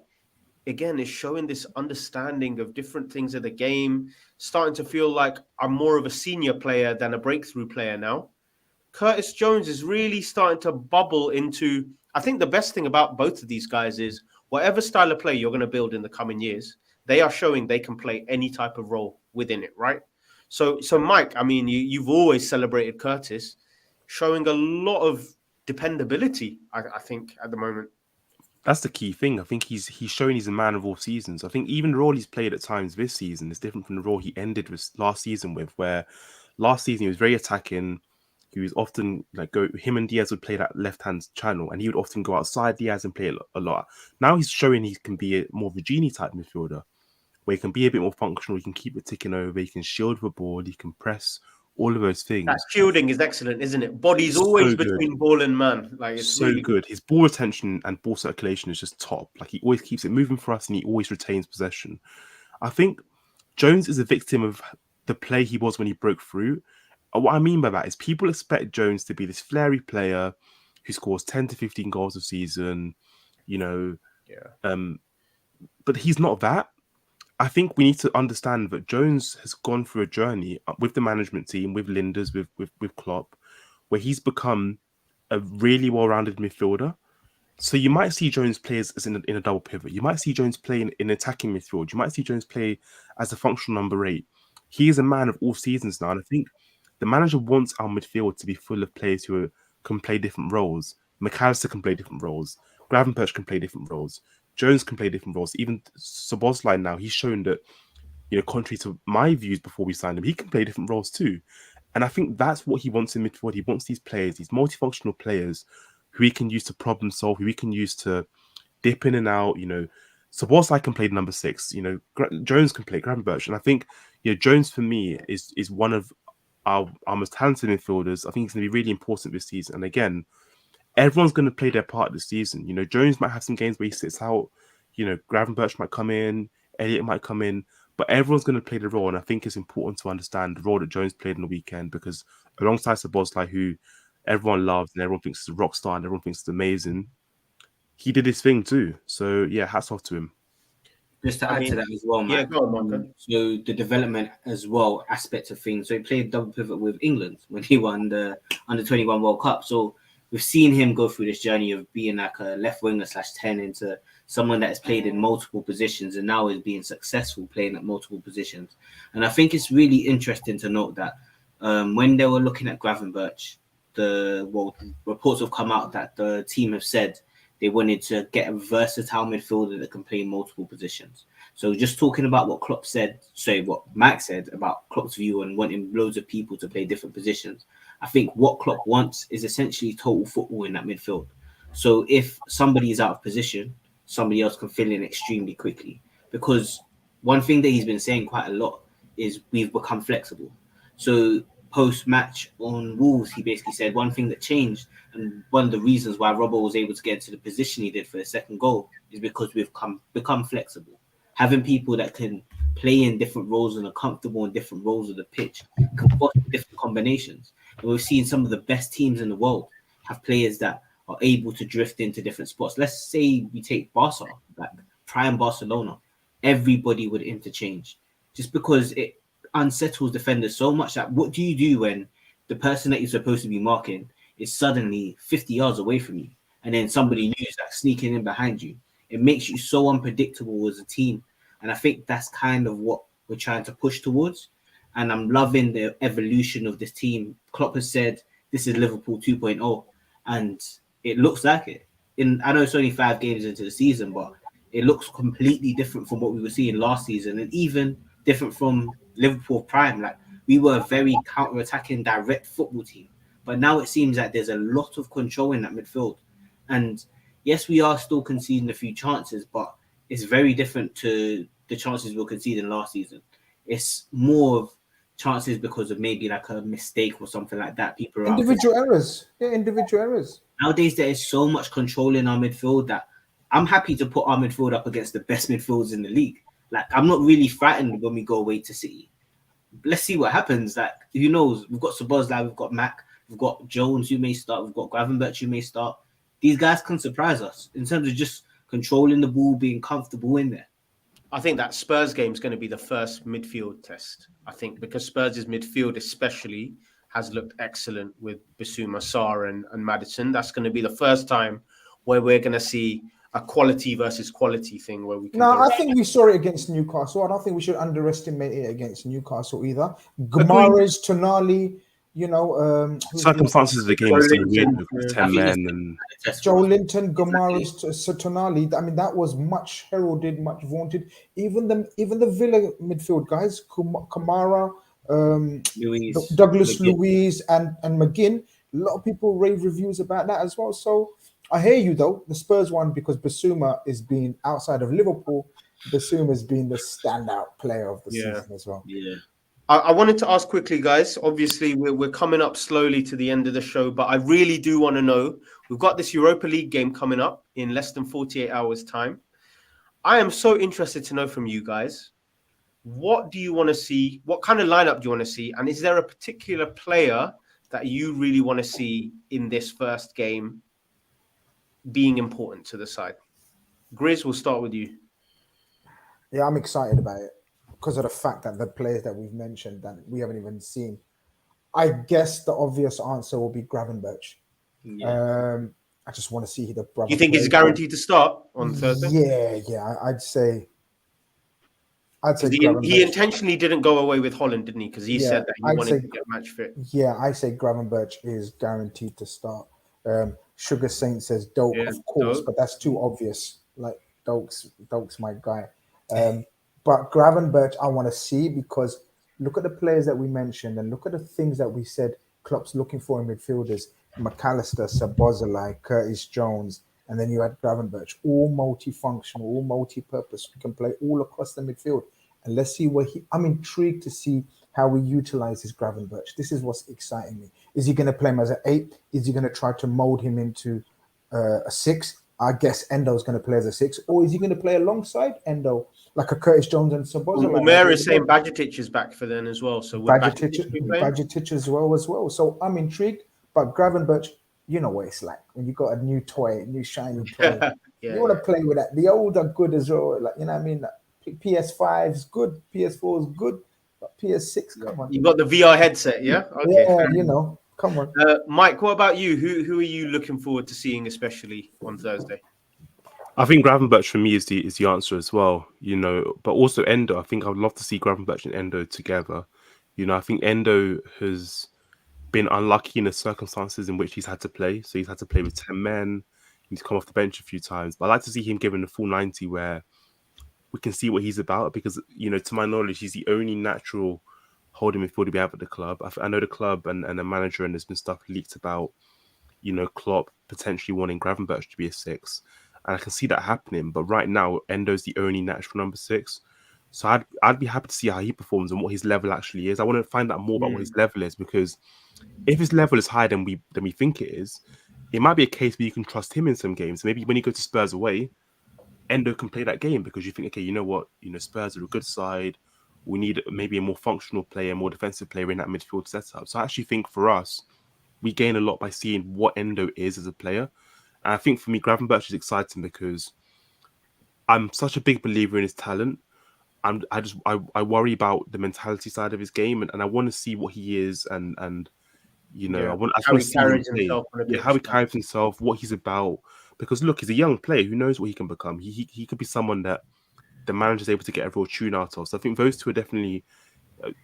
again, is showing this understanding of different things of the game, starting to feel like I'm more of a senior player than a breakthrough player now. Curtis Jones is really starting to bubble into... I think the best thing about both of these guys is whatever style of play you're going to build in the coming years, they are showing they can play any type of role within it, right? So Mike, I mean, you've always celebrated Curtis, showing a lot of dependability, I think, at the moment. That's the key thing. I think he's showing he's a man of all seasons. I think even the role he's played at times this season is different from the role he ended with last season with, where last season he was very attacking. He was often him and Diaz would play that left-hand channel, and he would often go outside Diaz and play a lot. Now he's showing he can be more of a Genie type midfielder, where he can be a bit more functional. He can keep it ticking over. He can shield the ball. He can press. All of those things. That shielding is excellent, isn't it? Body's always between ball and man. Like, it's so really good. His ball retention and ball circulation is just top. Like, he always keeps it moving for us, and he always retains possession. I think Jones is a victim of the play he was when he broke through. What I mean by that is people expect Jones to be this flary player who scores 10 to 15 goals a season, but he's not that. I think we need to understand that Jones has gone through a journey with the management team, with Linders, with Klopp, where he's become a really well-rounded midfielder. So you might see Jones play as in a double pivot. You might see Jones play in attacking midfield. You might see Jones play as a functional number 8. He is a man of all seasons now, and I think the manager wants our midfield to be full of players who can play different roles. McAllister can play different roles. Gravenberch can play different roles. Jones can play different roles. Even Szoboszlai now, he's shown that, contrary to my views before we signed him, he can play different roles too. And I think that's what he wants in midfield. He wants these players, these multifunctional players who he can use to problem solve, who he can use to dip in and out. Szoboszlai can play number 6. Jones can play Gravenberch. And I think, Jones for me is one of our most talented midfielders. I think he's going to be really important this season. And again, everyone's going to play their part this season. Jones might have some games where he sits out. Gravenberch might come in. Elliott might come in. But everyone's going to play the role. And I think it's important to understand the role that Jones played on the weekend, because alongside Szoboszlai, who everyone loves and everyone thinks is a rock star and everyone thinks is amazing, he did his thing too. So, yeah, hats off to him. Just to add to that as well, Matt. Yeah, go on, Marco. So the development as well, aspect of things. So he played double pivot with England when he won the Under-21 World Cup. So we've seen him go through this journey of being like a left winger /10 into someone that has played in multiple positions and now is being successful playing at multiple positions. And I think it's really interesting to note that when they were looking at Gravenberch, reports have come out that the team have said they wanted to get a versatile midfielder that can play in multiple positions. So just talking about what what Mike said about Klopp's view and wanting loads of people to play different positions, I think what Klopp wants is essentially total football in that midfield. So if somebody is out of position, somebody else can fill in extremely quickly. Because one thing that he's been saying quite a lot is we've become flexible. So post-match on Wolves, he basically said one thing that changed, and one of the reasons why Robbo was able to get into the position he did for the second goal is because we've become flexible. Having people that can play in different roles and are comfortable in different roles of the pitch, can foster different combinations. And we've seen some of the best teams in the world have players that are able to drift into different spots. Let's say we take Barca, like prime Barcelona, everybody would interchange just because it unsettles defenders so much that what do you do when the person that you're supposed to be marking is suddenly 50 yards away from you and then somebody new is like sneaking in behind you? It makes you so unpredictable as a team. And I think that's kind of what we're trying to push towards. And I'm loving the evolution of this team. Klopp has said this is Liverpool 2.0, and it looks like it. I know it's only 5 games into the season, but it looks completely different from what we were seeing last season, and even different from Liverpool prime. Like, we were a very counter-attacking, direct football team, but now it seems like there's a lot of control in that midfield. And yes, we are still conceding a few chances, but it's very different to the chances we'll concede in last season. It's more of chances because of maybe like a mistake or something like that. People are individual errors. Yeah, individual errors. Nowadays, there is so much control in our midfield that I'm happy to put our midfield up against the best midfielders in the league. Like, I'm not really frightened when we go away to City. Let's see what happens. Like, who knows? We've got Szoboszlai, we've got Mac, we've got Jones who may start, we've got Gravenberch who may start. These guys can surprise us in terms of just controlling the ball, being comfortable in there. I think that Spurs game is going to be the first midfield test. I think because Spurs' midfield especially has looked excellent with Bissouma, Sarr and Maddison. That's going to be the first time where we're going to see a quality versus quality thing where we can. No, I think we saw it against Newcastle. I don't think we should underestimate it against Newcastle either. Gamares, Tonali, circumstances of the game are still weird with 10 men and Joe Linton, Gamares, Tonali. I mean, that was much heralded, much vaunted. Even the Villa midfield guys, Kamara, Douglas Luiz, and McGinn. A lot of people rave reviews about that as well. So I hear you though. The Spurs one, because Bissouma is being outside of Liverpool. Bissouma has been the standout player of the season as well. Yeah. I wanted to ask quickly, guys. Obviously, we're coming up slowly to the end of the show, but I really do want to know. We've got this Europa League game coming up in less than 48 hours' time. I am so interested to know from you guys, what do you want to see? What kind of lineup do you want to see? And is there a particular player that you really want to see in this first game being important to the side? Grizz, we'll start with you. Yeah, I'm excited about it, because of the fact that the players that we've mentioned that we haven't even seen. I guess the obvious answer will be Gravenberch. Yeah. I just want to see the brother. You think he's guaranteed to start on Thursday? Yeah. I'd say he intentionally didn't go away with Holland, didn't he? Because he said that he wanted to get match fit. Yeah, I say Gravenberch is guaranteed to start. Sugar Saint says Doak, of course, but that's too obvious. Like Doak's my guy. But Gravenberch, I want to see, because look at the players that we mentioned and look at the things that we said Klopp's looking for in midfielders. McAllister, Szoboszlai, Curtis Jones, and then you had Gravenberch, all multifunctional, all multi-purpose. We can play all across the midfield. And let's see I'm intrigued to see how we utilize this Gravenberch. This is what's exciting me. Is he going to play him as an 8? Is he going to try to mold him into a 6? I guess Endo's going to play as a 6. Or is he going to play alongside Endo, like a Curtis Jones and Szoboszlai? Umer is saying Bajcetic is back for then as well. So Bajcetic as well. So I'm intrigued. But Gravenberch, you know what it's like when you got a new toy, a new shiny toy. You want to play with that. The old are good as well. Like, you know what I mean? PS5 is good, PS4 is good, but PS6, come on. You got the VR headset, yeah? Okay. Yeah, come on. Mike, what about you? Who are you looking forward to seeing, especially on Thursday? I think Gravenberch for me is the answer as well, but also Endo. I think I would love to see Gravenberch and Endo together. I think Endo has been unlucky in the circumstances in which he's had to play. So he's had to play with 10 men. He's come off the bench a few times. But I'd like to see him given the full 90 where we can see what he's about, because, to my knowledge, he's the only natural holding midfielder we have at the club. I know the club and the manager, and there's been stuff leaked about, Klopp potentially wanting Gravenberch to be a 6. And I can see that happening. But right now, Endo's the only natural number 6. So I'd be happy to see how he performs and what his level actually is. I want to find out more about what his level is, because if his level is higher than we think it is, it might be a case where you can trust him in some games. Maybe when you go to Spurs away, Endo can play that game because you think, okay, you know what, Spurs are a good side. We need maybe a more functional player, more defensive player in that midfield setup. So I actually think for us, we gain a lot by seeing what Endo is as a player. And I think for me, Gravenberch is exciting because I'm such a big believer in his talent. I worry about the mentality side of his game, and I want to see what he is, and I want to see how he carries himself, what he's about. Because look, he's a young player who knows what he can become. He could be someone that the manager's able to get a real tune out of. So I think those two are definitely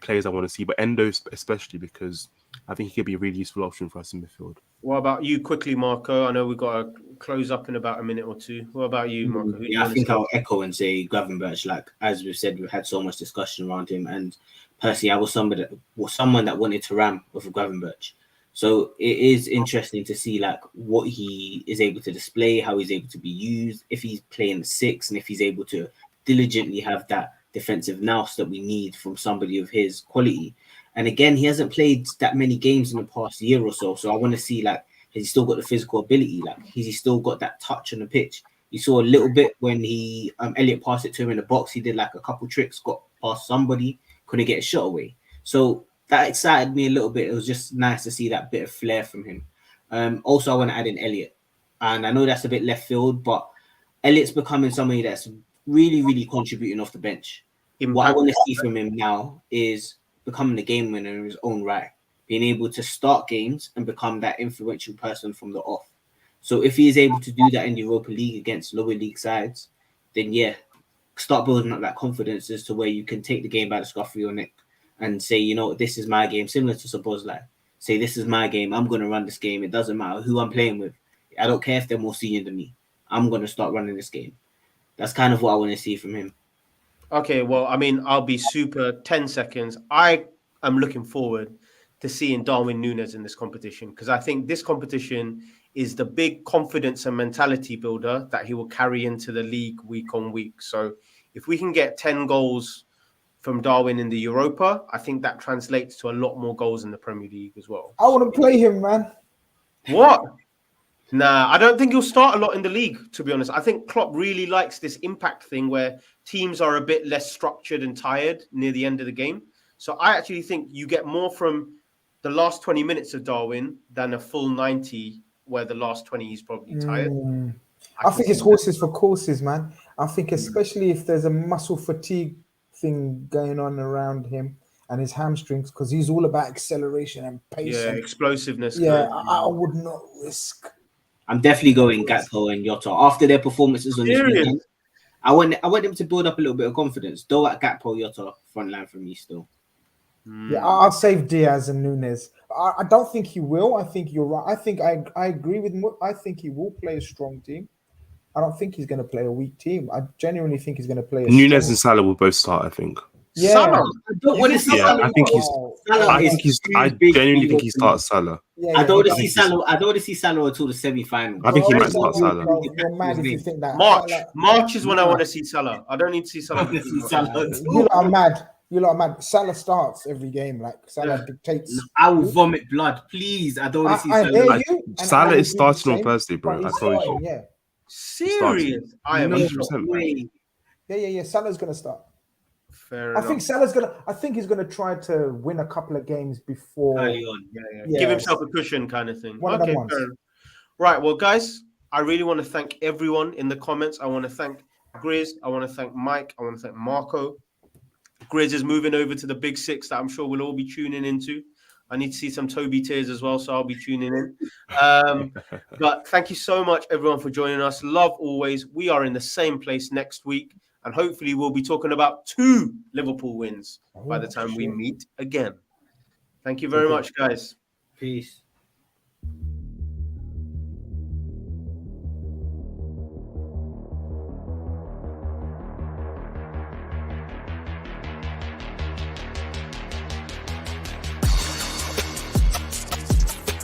players I want to see, but Endo especially, because I think he could be a really useful option for us in midfield. What about you quickly, Marco? I know we've got to close up in about a minute or two. What about you, Marco? I think I'll echo and say Gravenberch. Like, as we've said, we've had so much discussion around him, and personally, I was someone that wanted to ram with Gravenberch. So it is interesting to see like what he is able to display, how he's able to be used, if he's playing the 6, and if he's able to diligently have that defensive nous that we need from somebody of his quality. And again, he hasn't played that many games in the past year or so. So I want to see like, has he still got the physical ability? Like, has he still got that touch on the pitch? You saw a little bit when he Elliot passed it to him in the box. He did like a couple tricks, got past somebody, couldn't get a shot away. So that excited me a little bit. It was just nice to see that bit of flair from him. Also, I want to add in Elliot. And I know that's a bit left field, but Elliot's becoming somebody that's really, really contributing off the bench. What I want to see from him now is becoming a game winner in his own right, being able to start games and become that influential person from the off. So if he is able to do that in the Europa League against lower league sides, then yeah, start building up that confidence as to where you can take the game by the scruff of your neck and say, you know, this is my game, similar to Szoboszlai. Say, this is my game. I'm going to run this game. It doesn't matter who I'm playing with. I don't care if they're more senior than me. I'm going to start running this game. That's kind of what I want to see from him. Okay, well, I mean, I'll be super 10 seconds. I am looking forward to seeing Darwin Núñez in this competition because I think this competition is the big confidence and mentality builder that he will carry into the league week on week. So if we can get 10 goals from Darwin in the Europa, I think that translates to a lot more goals in the Premier League as well. I want to play him, man. What? Nah, I don't think he'll start a lot in the league, to be honest. I think Klopp really likes this impact thing where teams are a bit less structured and tired near the end of the game. So I actually think you get more from the last 20 minutes of Darwin than a full 90 where the last 20 he's probably tired. I think it's horses for courses, man. I think especially if there's a muscle fatigue thing going on around him and his hamstrings, because he's all about acceleration and pace. Yeah, and explosiveness. Yeah, I would not risk. I'm definitely going Gakpo and Jota after their performances on this weekend. I want them to build up a little bit of confidence. Though at Gakpo, Jota front line for me still. Yeah, I'll save Diaz and Núñez. I don't think he will. I think you're right. I think I agree with. I think he will play a strong team. I don't think he's going to play a weak team. I genuinely think he's going to play. Núñez and Salah will both start. I think. Yeah, Salah. I don't want to see Yeah, Salah. I think he's. I genuinely think he starts Salah. Yeah, I don't want to see Salah. I don't want to see Salah until the semi-final. I think he might start Salah. You're mad if you think that. March is when I want to see Salah. I don't need to see Salah. You lot are mad. You lot are mad. Salah starts every game. Like Salah dictates. I will vomit blood, please. I don't want to see Salah. Salah is starting on Thursday, bro. I told you. Yeah. Serious? I am 100%. Yeah. Salah's gonna start. Fair enough. I think he's gonna try to win a couple of games before Early on. Yeah. Give himself a cushion kind of thing. One of them ones. Fair enough. Right. Well, guys, I really want to thank everyone in the comments. I want to thank Grizz. I want to thank Mike. I want to thank Marco. Grizz is moving over to the Big Six that I'm sure we'll all be tuning into. I need to see some Toby tears as well, so I'll be tuning in. But thank you so much, everyone, for joining us. Love always. We are in the same place next week, and hopefully we'll be talking about 2 Liverpool wins by the time we meet again. Thank you very much, guys. Peace.